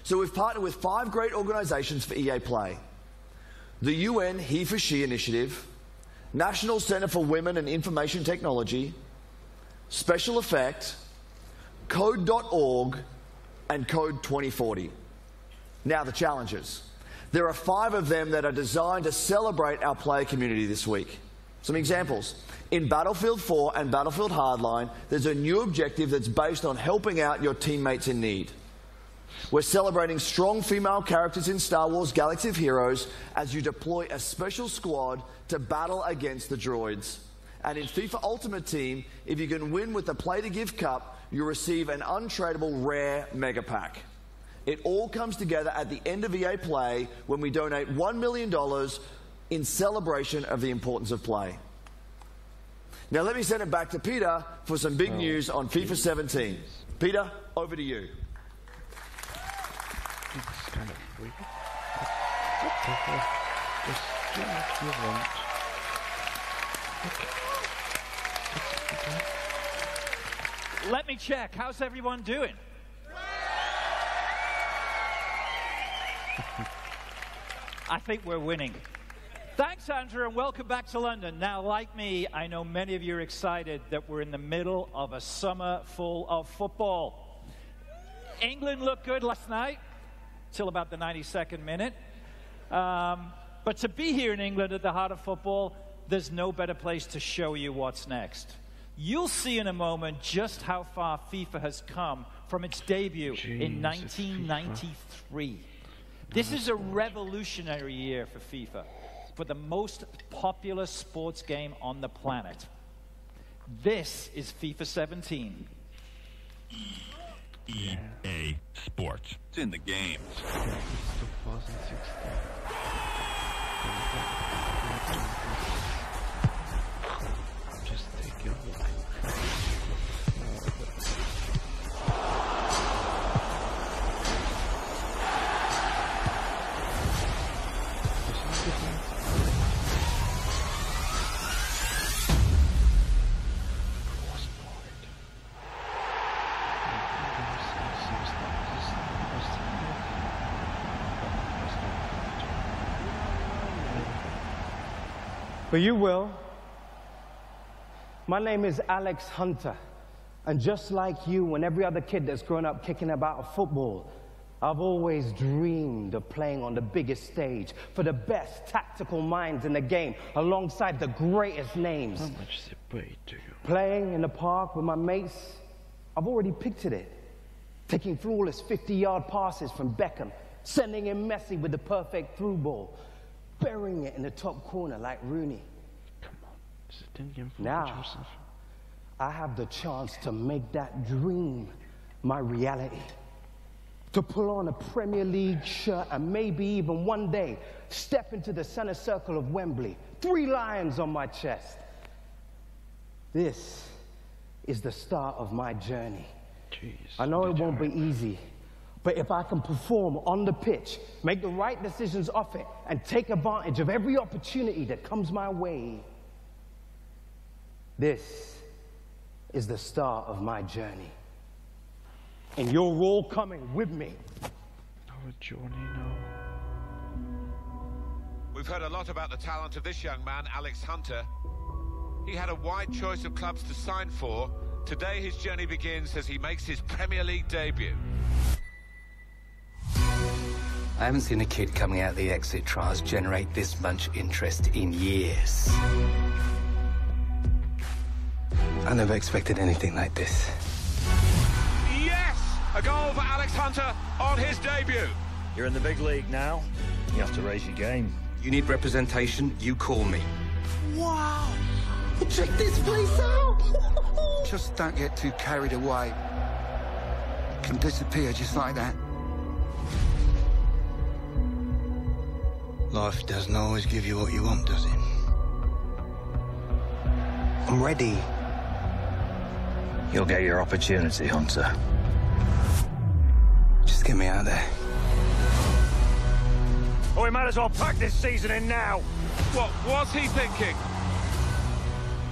So we've partnered with 5 great organizations for EA Play. The UN He for She Initiative, National Center for Women and Information Technology, Special Effect, Code.org, and Code 2040. Now the challenges. There are 5 of them that are designed to celebrate our player community this week. Some examples. In Battlefield 4 and Battlefield Hardline, there's a new objective that's based on helping out your teammates in need. We're celebrating strong female characters in Star Wars Galaxy of Heroes as you deploy a special squad to battle against the droids. And in FIFA Ultimate Team, if you can win with the Play to Give Cup, you receive an untradeable rare mega pack. It all comes together at the end of EA Play when we donate $1 million in celebration of the importance of play. Now let me send it back to Peter for some big news on FIFA 17. Peter, over to you. It's kind of weird. Just do what you want. Okay. Let me check. How's everyone doing? I think we're winning. Thanks, Andrew, and welcome back to London. Now, like me, I know many of you are excited that we're in the middle of a summer full of football. England looked good last night, till about the 92nd minute. But to be here in England at the heart of football, there's no better place to show you what's next. You'll see in a moment just how far FIFA has come from its debut in 1993. This is a revolutionary year for FIFA, for the most popular sports game on the planet. This is FIFA 17. EA Sports. It's in the game. Just take your look. But you will. My name is Alex Hunter, and just like you and every other kid that's grown up kicking about football, I've always dreamed of playing on the biggest stage for the best tactical minds in the game, alongside the greatest names. How much is it paid to you? Playing in the park with my mates, I've already pictured it. Taking flawless 50-yard passes from Beckham, sending in Messi with the perfect through ball, burying it in the top corner like Rooney. Come on, sit in for now, Joseph. I have the chance to make that dream my reality. To pull on a Premier League shirt and maybe even one day step into the center circle of Wembley, 3 lions on my chest. This is the start of my journey. Jeez, I know it won't be easy, but if I can perform on the pitch, make the right decisions off it, and take advantage of every opportunity that comes my way, this is the start of my journey. And you're all coming with me. Our journey now. We've heard a lot about the talent of this young man, Alex Hunter. He had a wide choice of clubs to sign for. Today his journey begins as he makes his Premier League debut. I haven't seen a kid coming out of the exit trials generate this much interest in years. I never expected anything like this. Yes! A goal for Alex Hunter on his debut. You're in the big league now. You have to raise your game. You need representation, you call me. Wow! Check this place out! Just don't get too carried away. Can disappear just like that. Life doesn't always give you what you want, does it? I'm ready. You'll get your opportunity, Hunter. Just get me out of there. Oh, we might as well pack this season in now. What was he thinking?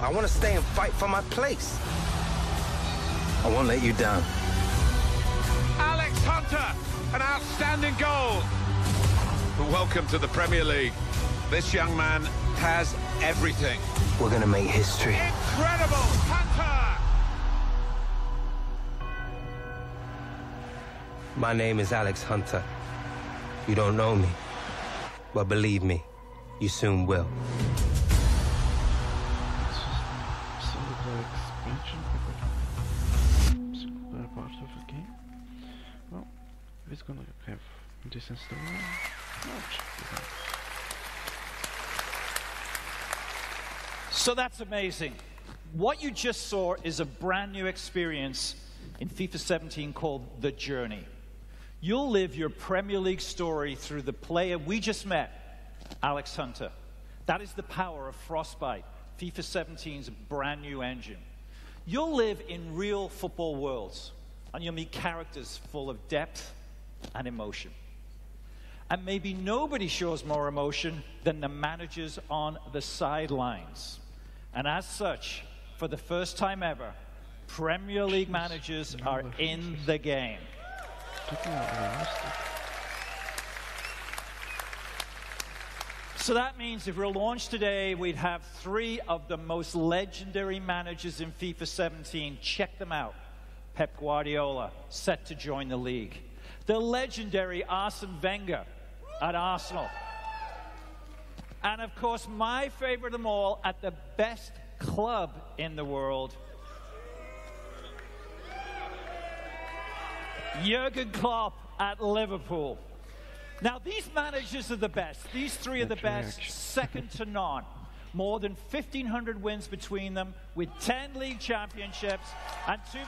I want to stay and fight for my place. I won't let you down. Alex Hunter, an outstanding goal. Welcome to the Premier League. This young man has everything. We're going to make history. Incredible! Hunter! My name is Alex Hunter. You don't know me, but believe me, you soon will. Part of the game. Well, it's gonna have decent story. So that's amazing. What you just saw is a brand new experience in FIFA 17 called The Journey. You'll live your Premier League story through the player we just met, Alex Hunter. That is the power of Frostbite, FIFA 17's brand new engine. You'll live in real football worlds, and you'll meet characters full of depth and emotion. And maybe nobody shows more emotion than the managers on the sidelines. And as such, for the first time ever, Premier League managers are in the game. So that means if we're launched today, we'd have 3 of the most legendary managers in FIFA 17. Check them out. Pep Guardiola, set to join the league. The legendary Arsene Wenger at Arsenal. And of course, my favorite of them all, at the best club in the world, Jurgen Klopp at Liverpool. Now, these managers are the best. These 3 are the best, second to none. More than 1,500 wins between them, with 10 league championships and 2...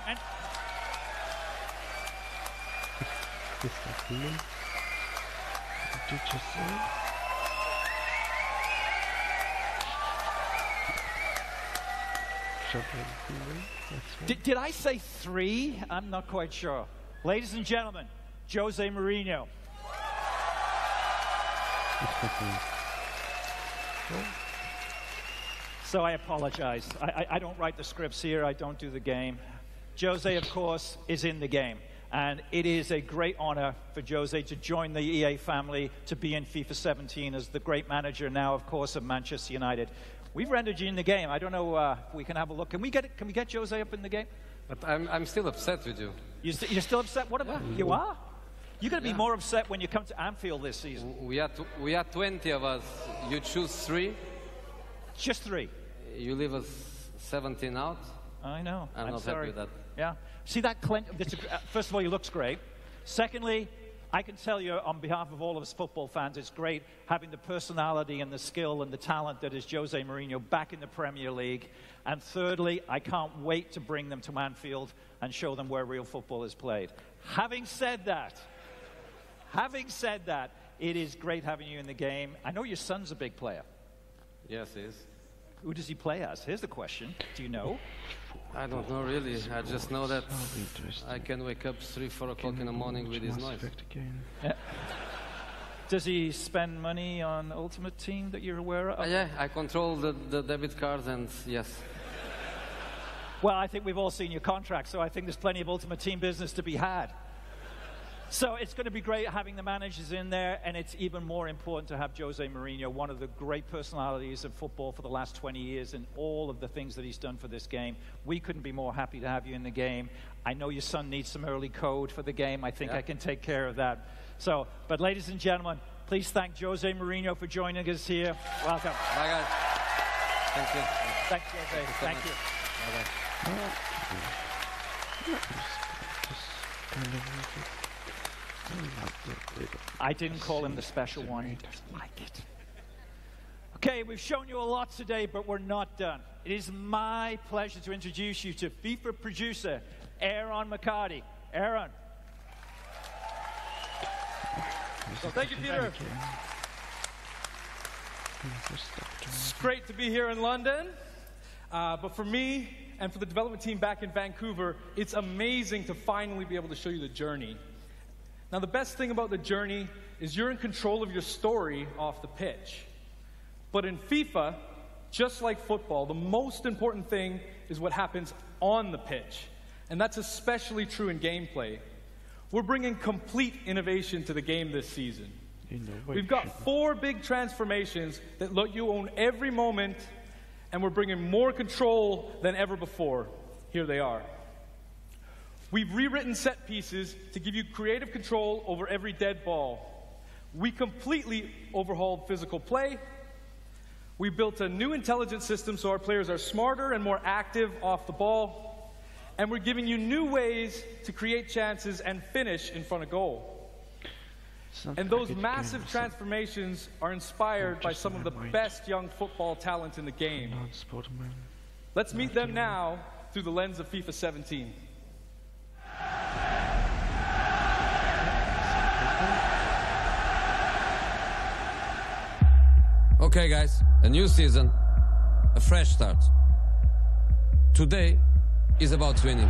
Did I say 3? I'm not quite sure. Ladies and gentlemen, Jose Mourinho. So I apologize. I don't write the scripts here. I don't do the game. Jose, of course, is in the game. And it is a great honor for Jose to join the EA family, to be in FIFA 17 as the great manager now, of course, of Manchester United. We've rendered you in the game. I don't know if we can have a look. Can we get Jose up in the game? But I'm still upset with you. You're still upset? What about you are? You're going to be more upset when you come to Anfield this season. We are 20 of us. You choose 3. Just 3. You leave us 17 out. I know. I'm not sorry. happy with that. Yeah. See that, Clint? First of all, he looks great. Secondly, I can tell you on behalf of all of us football fans, it's great having the personality and the skill and the talent that is Jose Mourinho back in the Premier League. And thirdly, I can't wait to bring them to Anfield and show them where real football is played. Having said that, it is great having you in the game. I know your son's a big player. Yes, he is. Who does he play as? Here's the question. Do you know? I don't know really. I just know that I can wake up 3, 4 o'clock in the morning with his noise. Yeah. Does he spend money on Ultimate Team that you're aware of? Yeah, I control the debit cards, and yes. Well, I think we've all seen your contract, so I think there's plenty of Ultimate Team business to be had. So it's going to be great having the managers in there, and it's even more important to have Jose Mourinho, one of the great personalities of football for the last 20 years, and all of the things that he's done for this game. We couldn't be more happy to have you in the game. I know your son needs some early code for the game. I think I can take care of that. So, but ladies and gentlemen, please thank Jose Mourinho for joining us here. Welcome. Bye, guys. Thank you. Thanks, Jose. Thank you. I didn't call him the special one. He doesn't like it. Okay, we've shown you a lot today, but we're not done. It is my pleasure to introduce you to FIFA producer Aaron McCarty. Aaron. So thank you, Peter. It's great to be here in London, but for me and for the development team back in Vancouver, it's amazing to finally be able to show you the journey. Now, the best thing about the journey is you're in control of your story off the pitch. But in FIFA, just like football, the most important thing is what happens on the pitch. And that's especially true in gameplay. We're bringing complete innovation to the game this season. We've got 4 big transformations that let you own every moment, and we're bringing more control than ever before. Here they are. We've rewritten set pieces to give you creative control over every dead ball. We completely overhauled physical play. We built a new intelligence system so our players are smarter and more active off the ball. And we're giving you new ways to create chances and finish in front of goal. And those massive transformations are inspired by some of the best young football talent in the game. Let's meet them now through the lens of FIFA 17. Okay, guys, a new season, a fresh start. Today is about winning.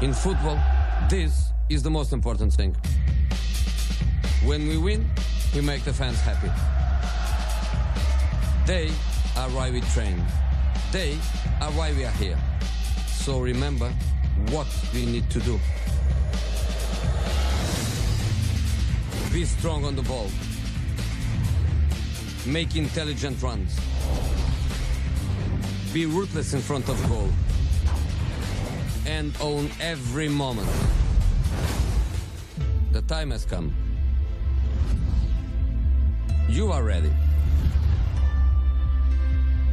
In football, this is the most important thing. When we win, we make the fans happy. They are why we train. They are why we are here. So remember what we need to do. Be strong on the ball. Make intelligent runs. Be ruthless in front of goal. And own every moment. The time has come. You are ready.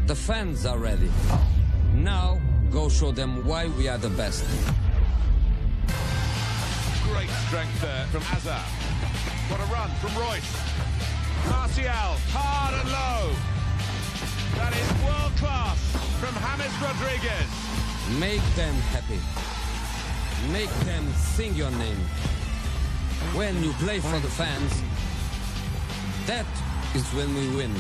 The fans are ready. Now, go show them why we are the best. Great strength there from Hazard. What a run from Royce. Martial, hard and low. That is world class from James Rodriguez. Make them happy. Make them sing your name. When you play for the fans, that is when we win.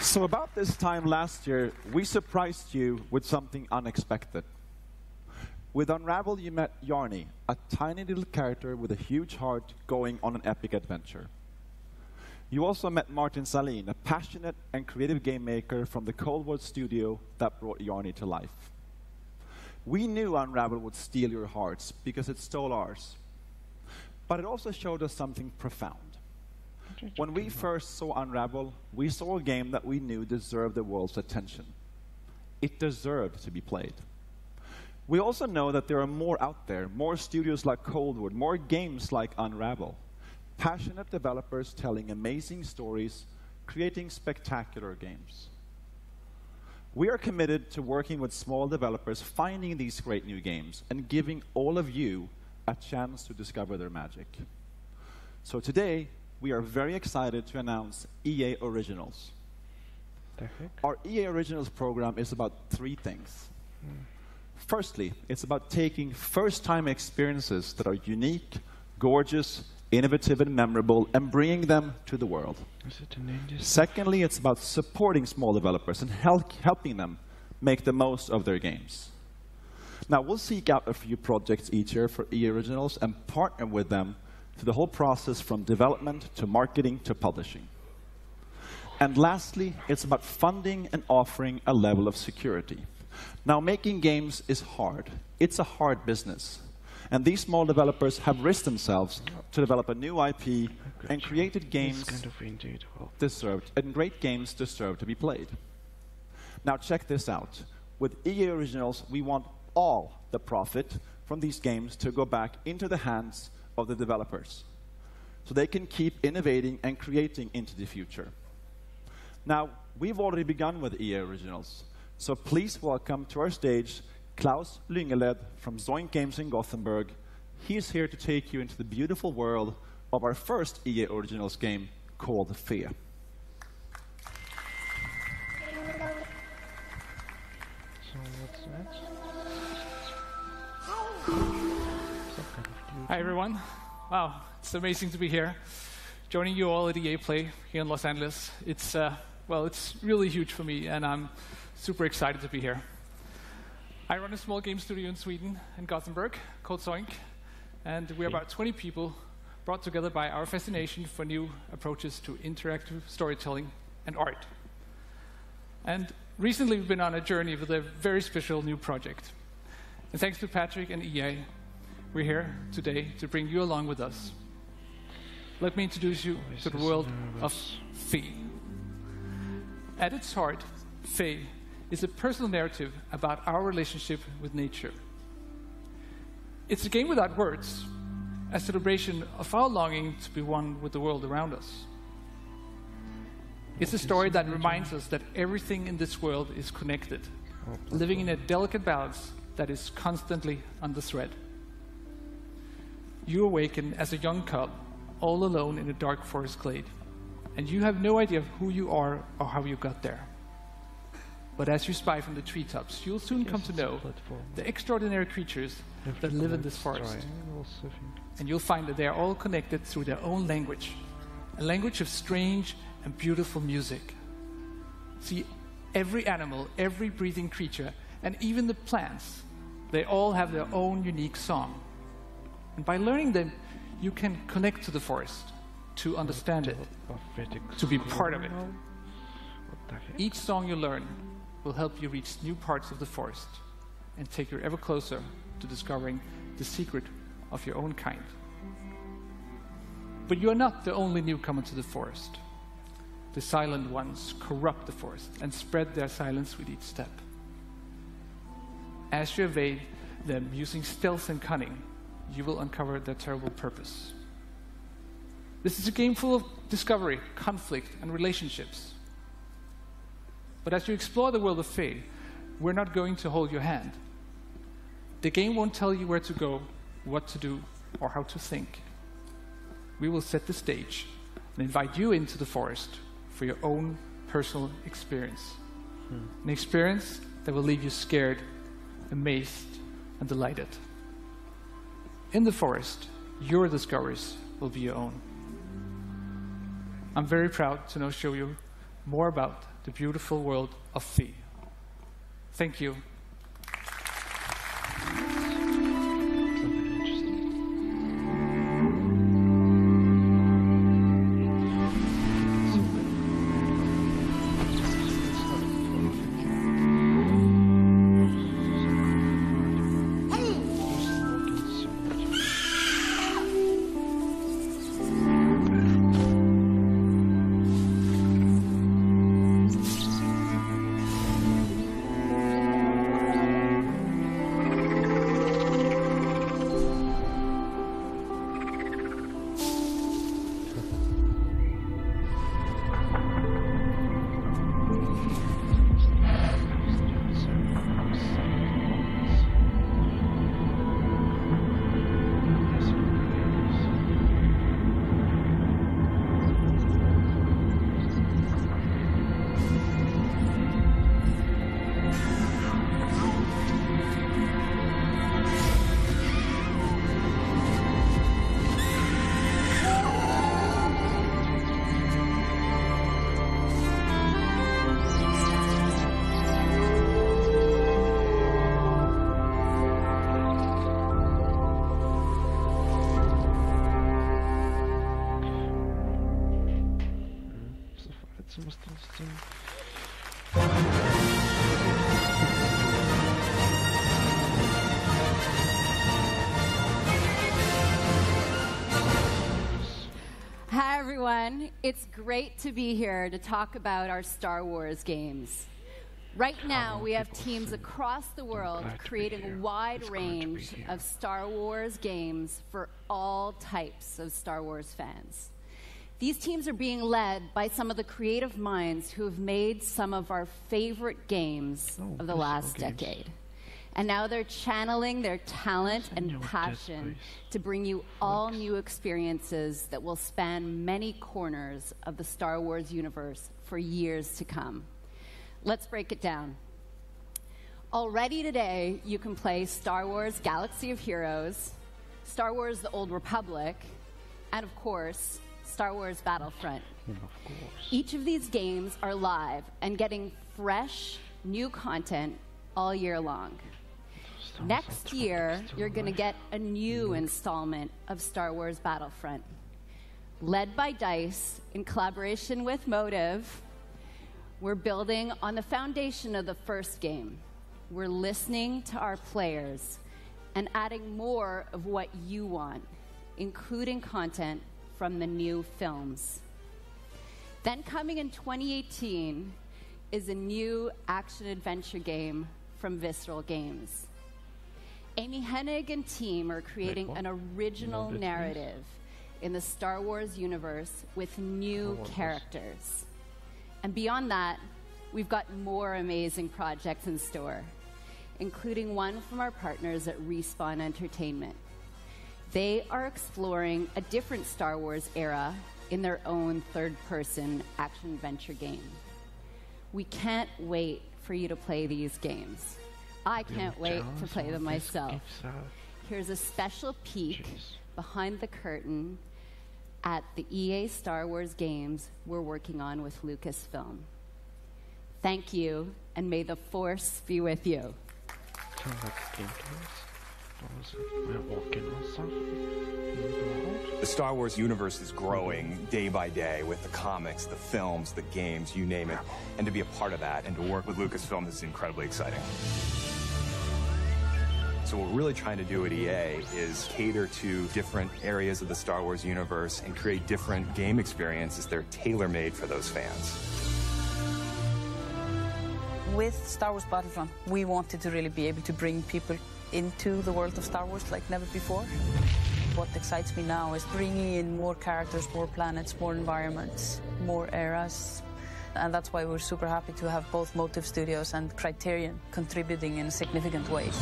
So about this time last year, we surprised you with something unexpected. With Unravel, you met Yarny, a tiny little character with a huge heart going on an epic adventure. You also met Martin Salin, a passionate and creative game maker from the Cold War studio that brought Yarny to life. We knew Unravel would steal your hearts because it stole ours. But it also showed us something profound. When we first saw Unravel, we saw a game that we knew deserved the world's attention. It deserved to be played. We also know that there are more out there, more studios like Cold War, more games like Unravel. Passionate developers telling amazing stories, creating spectacular games. We are committed to working with small developers, finding these great new games, and giving all of you a chance to discover their magic. So today, we are very excited to announce EA Originals. Our EA Originals program is about 3 things. Firstly, it's about taking first-time experiences that are unique, gorgeous, innovative, and memorable, and bringing them to the world. Secondly, it's about supporting small developers and helping them make the most of their games. Now, we'll seek out a few projects each year for EA Originals and partner with them through the whole process from development to marketing to publishing. And lastly, it's about funding and offering a level of security. Now, making games is hard. It's a hard business. And these small developers have risked themselves to develop a new IP and created games deserved, and great games deserve to be played. Now check this out. With EA Originals, we want all the profit from these games to go back into the hands of the developers, so they can keep innovating and creating into the future. Now, we've already begun with EA Originals, so please welcome to our stage Klaus Lyngeled from Zoink Games in Gothenburg. He is here to take you into the beautiful world of our first EA Originals game called Fe. So what's next? Hi everyone. Wow, it's amazing to be here, joining you all at EA Play here in Los Angeles. It's well, it's really huge for me, and I'm super excited to be here. I run a small game studio in Sweden, in Gothenburg, called Zoink, and we're about 20 people brought together by our fascination for new approaches to interactive storytelling and art. And recently we've been on a journey with a very special new project. And thanks to Patrick and EA, we're here today to bring you along with us. Let me introduce you to the world of Fe. At its heart, Fe is a personal narrative about our relationship with nature. It's a game without words, a celebration of our longing to be one with the world around us. It's a story that reminds us that everything in this world is connected, living in a delicate balance that is constantly under threat. You awaken as a young cub, all alone in a dark forest glade, and you have no idea who you are or how you got there. But as you spy from the treetops, you'll soon come to know the extraordinary creatures that live in this forest. And you'll find that they are all connected through their own language, a language of strange and beautiful music. See, every animal, every breathing creature, and even the plants, they all have their own unique song. And by learning them, you can connect to the forest, to understand it, to be part of it. Each song you learn will help you reach new parts of the forest and take you ever closer to discovering the secret of your own kind. But you are not the only newcomer to the forest. The silent ones corrupt the forest and spread their silence with each step. As you evade them using stealth and cunning, you will uncover their terrible purpose. This is a game full of discovery, conflict, and relationships. But as you explore the world of Fe, we're not going to hold your hand. The game won't tell you where to go, what to do, or how to think. We will set the stage and invite you into the forest for your own personal experience. An experience that will leave you scared, amazed, and delighted. In the forest, your discoveries will be your own. I'm very proud to now show you more about the beautiful world of Fe. Thank you. Hi, everyone. It's great to be here to talk about our Star Wars games. Right now, we have teams across the world creating a wide range of Star Wars games for all types of Star Wars fans. These teams are being led by some of the creative minds who have made some of our favorite games of the last decade. And now they're channeling their talent and passion to bring you all new experiences that will span many corners of the Star Wars universe for years to come. Let's break it down. Already today, you can play Star Wars Galaxy of Heroes, Star Wars The Old Republic, and of course, Star Wars Battlefront. Each of these games are live and getting fresh, new content all year long. Next year, you're going to get a new installment of Star Wars Battlefront. Led by DICE, in collaboration with Motive, we're building on the foundation of the first game. We're listening to our players and adding more of what you want, including content from the new films. Then coming in 2018 is a new action-adventure game from Visceral Games. Amy Hennig and team are creating an original narrative in the Star Wars universe with new characters. And beyond that, we've got more amazing projects in store, including one from our partners at Respawn Entertainment. They are exploring a different Star Wars era in their own third-person action-adventure game. We can't wait for you to play these games. I can't wait to play them myself. Here's a special peek behind the curtain at the EA Star Wars games we're working on with Lucasfilm. Thank you, and may the Force be with you. The Star Wars universe is growing day by day with the comics, the films, the games, you name it. And to be a part of that and to work with Lucasfilm is incredibly exciting. So what we're really trying to do at EA is cater to different areas of the Star Wars universe and create different game experiences that are tailor-made for those fans. With Star Wars Battlefront, we wanted to really be able to bring people into the world of Star Wars like never before. What excites me now is bringing in more characters, more planets, more environments, more eras. And that's why we're super happy to have both Motive Studios and Criterion contributing in significant ways.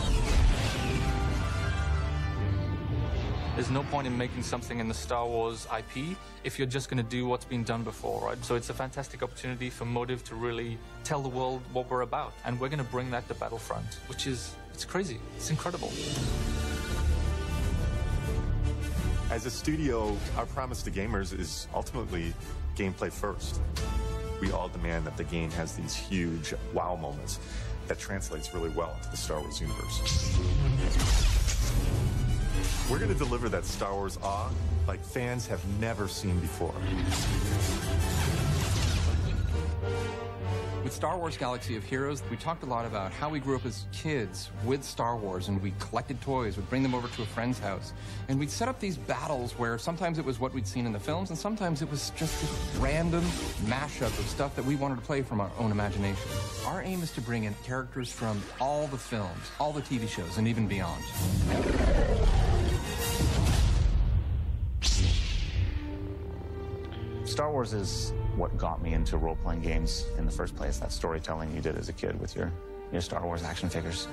There's no point in making something in the Star Wars IP if you're just going to do what's been done before, right? So it's a fantastic opportunity for Motive to really tell the world what we're about. And we're going to bring that to Battlefront, which is, it's crazy. It's incredible. As a studio, our promise to gamers is ultimately gameplay first. We all demand that the game has these huge wow moments that translates really well to the Star Wars universe. We're going to deliver that Star Wars awe like fans have never seen before. With Star Wars Galaxy of Heroes, we talked a lot about how we grew up as kids with Star Wars, and we collected toys, we'd bring them over to a friend's house, and we'd set up these battles where sometimes it was what we'd seen in the films, and sometimes it was just this random mashup of stuff that we wanted to play from our own imagination. Our aim is to bring in characters from all the films, all the TV shows, and even beyond. Star Wars is what got me into role-playing games in the first place, that storytelling you did as a kid with your Star Wars action figures.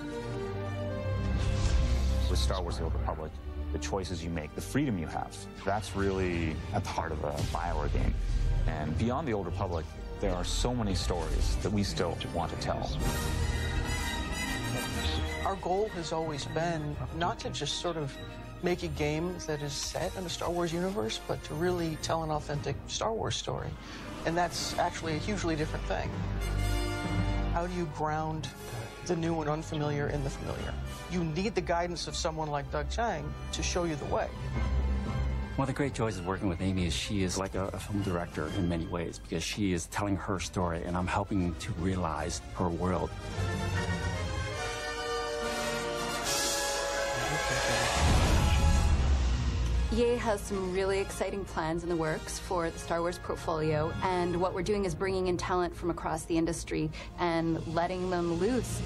With Star Wars The Old Republic, the choices you make, the freedom you have, that's really at the heart of a BioWare game. And beyond The Old Republic, there are so many stories that we still want to tell. Our goal has always been not to just sort of make a game that is set in the Star Wars universe, but to really tell an authentic Star Wars story. And that's actually a hugely different thing. How do you ground the new and unfamiliar in the familiar? You need the guidance of someone like Doug Chiang to show you the way. One of the great joys of working with Amy is she is like a film director in many ways, because she is telling her story and I'm helping to realize her world. EA has some really exciting plans in the works for the Star Wars portfolio, and what we're doing is bringing in talent from across the industry and letting them loose.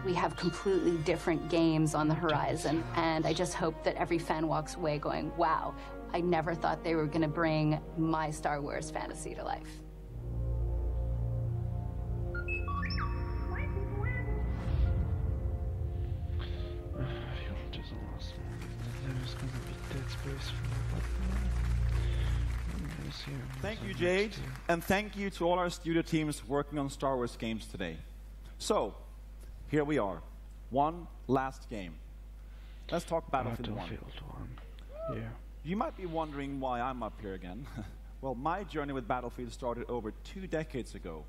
We have completely different games on the horizon, and I just hope that every fan walks away going, wow, I never thought they were going to bring my Star Wars fantasy to life. Thank you, Jade, and thank you to all our studio teams working on Star Wars games today. So, here we are. One last game. Let's talk Battlefield 1. Yeah. You might be wondering why I'm up here again. Well, my journey with Battlefield started over 2 decades ago,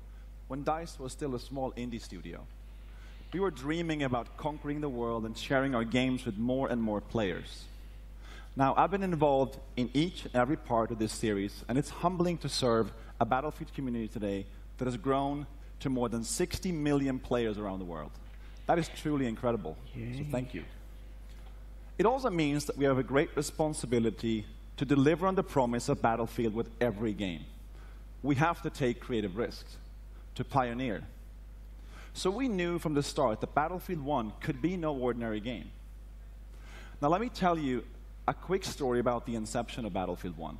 when DICE was still a small indie studio. We were dreaming about conquering the world and sharing our games with more and more players. Now, I've been involved in each and every part of this series, and it's humbling to serve a Battlefield community today that has grown to more than 60 million players around the world. That is truly incredible, so thank you. It also means that we have a great responsibility to deliver on the promise of Battlefield with every game. We have to take creative risks, to pioneer. So we knew from the start that Battlefield 1 could be no ordinary game. Now let me tell you a quick story about the inception of Battlefield 1.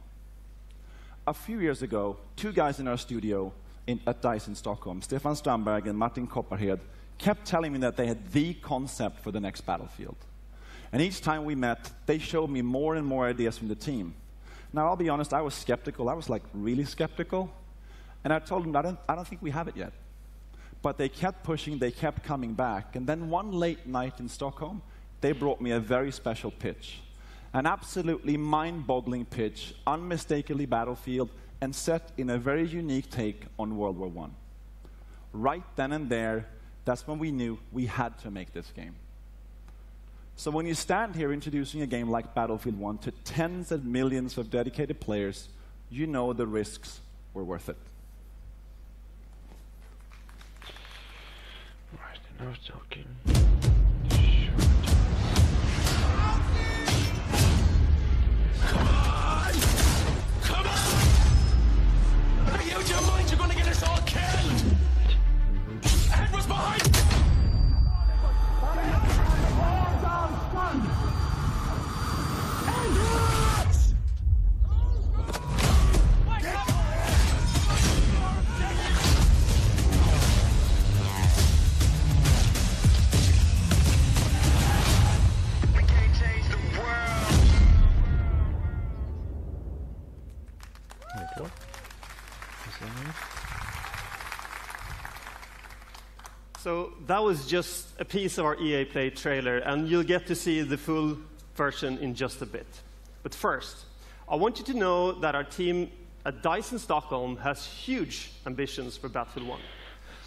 A few years ago, 2 guys in our studio at DICE in Stockholm, Stefan Strandberg and Martin Kopparhed, kept telling me that they had the concept for the next Battlefield. And each time we met, they showed me more and more ideas from the team. Now, I'll be honest, I was skeptical. I was like really skeptical. And I told them, I don't think we have it yet. But they kept pushing, they kept coming back. And then one late night in Stockholm, they brought me a very special pitch. An absolutely mind-boggling pitch, unmistakably Battlefield, and set in a very unique take on World War I. Right then and there, that's when we knew we had to make this game. So when you stand here introducing a game like Battlefield 1 to tens of millions of dedicated players, you know the risks were worth it. Right, enough talking. Come on! Are you out of your mind? You're gonna get us all killed! Head was behind! So that was just a piece of our EA Play trailer, and you'll get to see the full version in just a bit. But first, I want you to know that our team at DICE in Stockholm has huge ambitions for Battlefield 1.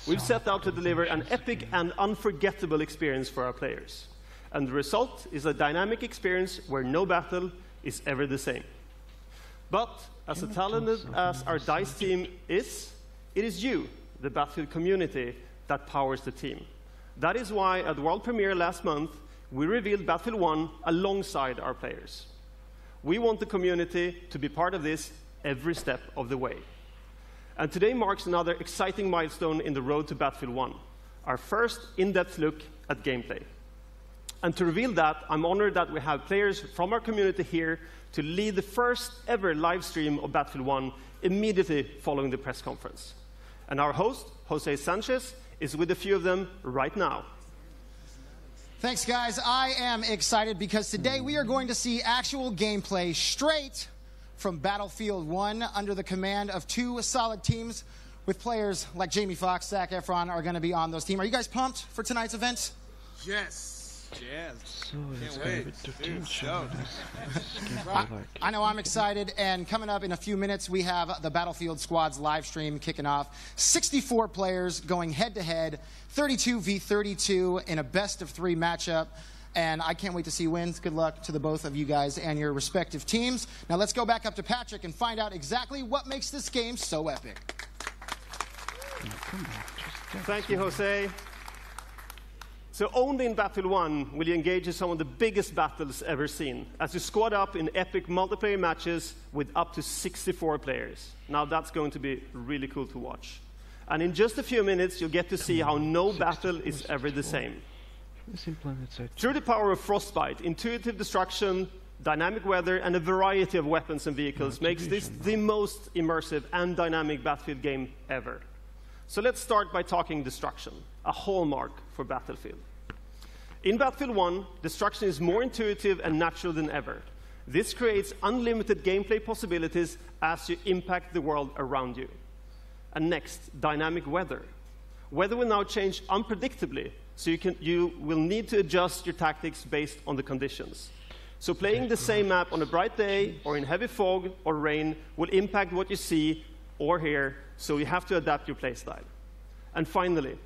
We've set out to deliver an epic and unforgettable experience for our players. And the result is a dynamic experience where no battle is ever the same. But as talented as our DICE team is, it is you, the Battlefield community, that powers the team. That is why at the world premiere last month, we revealed Battlefield 1 alongside our players. We want the community to be part of this every step of the way. And today marks another exciting milestone in the road to Battlefield 1, our first in-depth look at gameplay. And to reveal that, I'm honored that we have players from our community here to lead the first ever live stream of Battlefield 1 immediately following the press conference. And our host, Jose Sanchez, is with a few of them right now. Thanks, guys. I am excited because today we are going to see actual gameplay straight from Battlefield 1 under the command of 2 solid teams with players like Jamie Foxx, Zac Efron are going to be on those teams. Are you guys pumped for tonight's event? Yes. Yes. So can't wait. I know I'm excited, and coming up in a few minutes, we have the Battlefield Squads live stream kicking off. 64 players going head-to-head, 32 v. 32 in a best-of-3 matchup. and I can't wait to see wins. Good luck to the both of you guys and your respective teams. Now let's go back up to Patrick and find out exactly what makes this game so epic. Thank you, Jose. So only in Battlefield 1 will you engage in some of the biggest battles ever seen, as you squad up in epic multiplayer matches with up to 64 players. Now that's going to be really cool to watch. And in just a few minutes, you'll get to see how no battle is ever the same. Through the power of Frostbite, intuitive destruction, dynamic weather, and a variety of weapons and vehicles makes this the most immersive and dynamic Battlefield game ever. So let's start by talking destruction, a hallmark for Battlefield. In Battlefield 1, destruction is more intuitive and natural than ever. This creates unlimited gameplay possibilities as you impact the world around you. And next, dynamic weather. Weather will now change unpredictably, so you will need to adjust your tactics based on the conditions. So playing the same map on a bright day or in heavy fog or rain will impact what you see or hear, so you have to adapt your playstyle. And finally,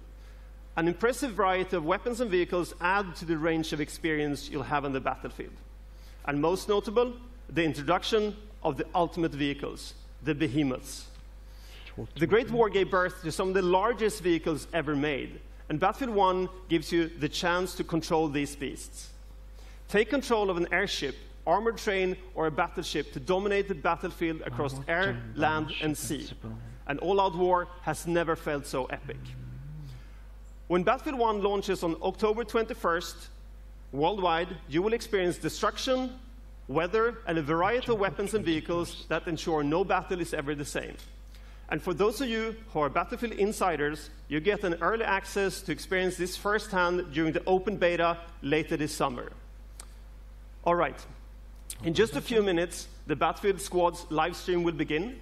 an impressive variety of weapons and vehicles add to the range of experience you'll have on the battlefield. And most notable, the introduction of the ultimate vehicles, the behemoths. The Great War gave birth to some of the largest vehicles ever made, and Battlefield 1 gives you the chance to control these beasts. Take control of an airship, armored train, or a battleship to dominate the battlefield across air, land, and sea. An all-out war has never felt so epic. When Battlefield 1 launches on October 21st, worldwide, you will experience destruction, weather, and a variety of weapons and vehicles that ensure no battle is ever the same. And for those of you who are Battlefield insiders, you get an early access to experience this firsthand during the open beta later this summer. All right. In just a few minutes, the Battlefield Squad's live stream will begin.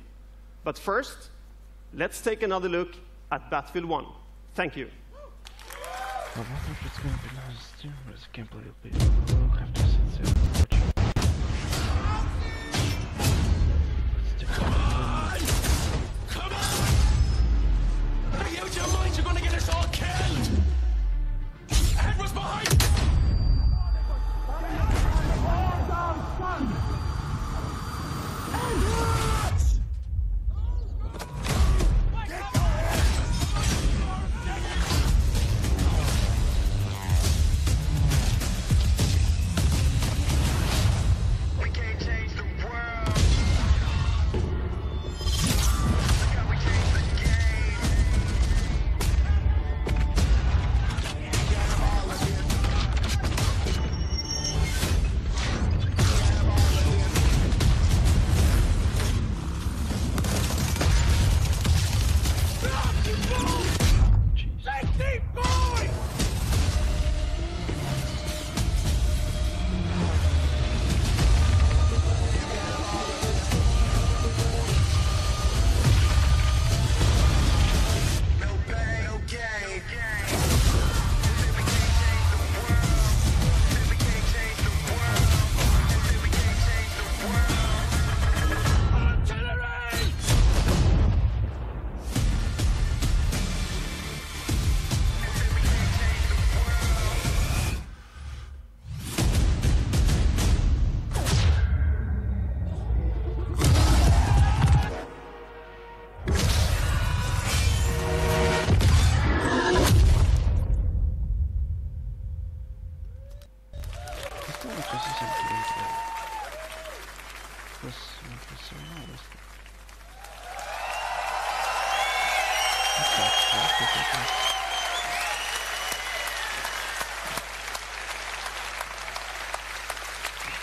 But first, let's take another look at Battlefield 1. Thank you. I wonder if it's going to be live stream or is gameplay will be. We'll have to sit there and watch it. Come on! Are you out your mind? You're going to get us all killed! Head was behind!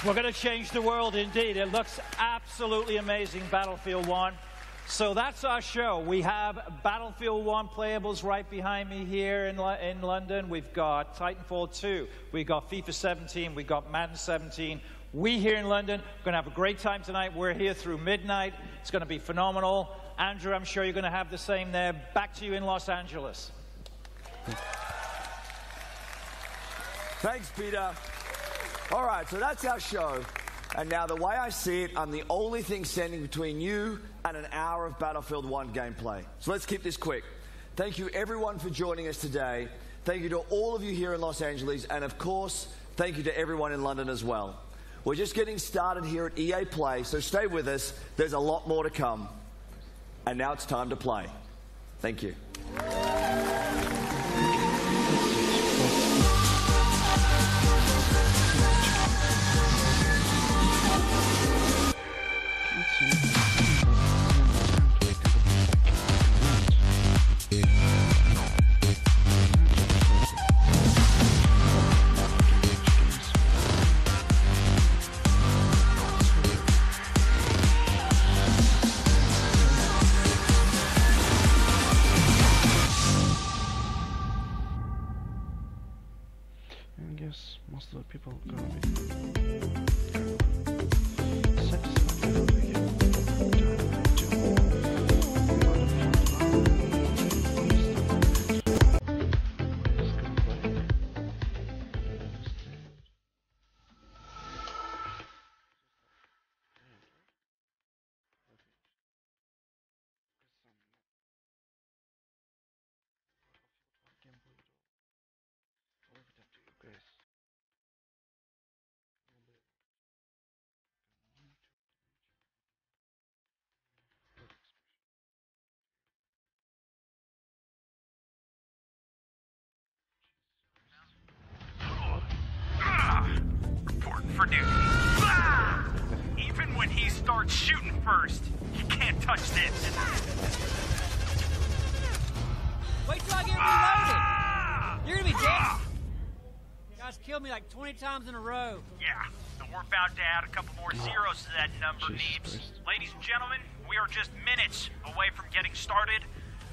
We're going to change the world indeed. It looks absolutely amazing, Battlefield 1. So that's our show. We have Battlefield 1 playables right behind me here in London. We've got Titanfall 2. We've got FIFA 17. We've got Madden 17. We here in London are going to have a great time tonight. We're here through midnight. It's going to be phenomenal. Andrew, I'm sure you're going to have the same there. Back to you in Los Angeles. Thanks, Peter. All right, so that's our show. And now the way I see it, I'm the only thing standing between you and an hour of Battlefield 1 gameplay. So let's keep this quick. Thank you everyone for joining us today. Thank you to all of you here in Los Angeles. And of course, thank you to everyone in London as well. We're just getting started here at EA Play, so stay with us. There's a lot more to come. And now it's time to play. Thank you. I guess most of the people are gonna be satisfied with the game. Reporting for duty. Even when he starts shooting first, he can't touch this. Wait till I get reloaded. You're gonna be dead. You guys killed me like 20 times in a row. Yeah, and we're about to add a couple more zeros to that number, Neebs. Ladies and gentlemen, we are just minutes away from getting started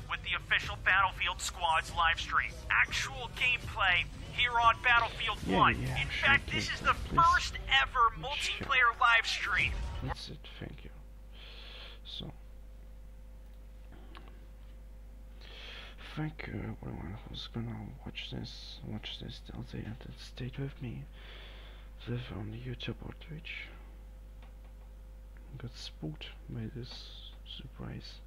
with the official Battlefield Squads live stream. Actual gameplay here on Battlefield 1. In fact, this is the first ever multiplayer live stream. That's it, thank you. So, thank you everyone who's gonna watch this till the end and stay with me. Live on YouTube or Twitch. Got spooked by this surprise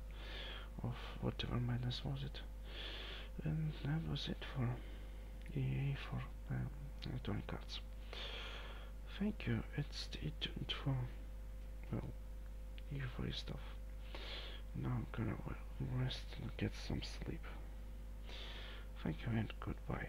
of whatever madness was it. And that was it for EA for Electronic Arts. Thank you, and stay tuned for, well, E3 stuff. Now I'm gonna rest and get some sleep. Thank you and goodbye.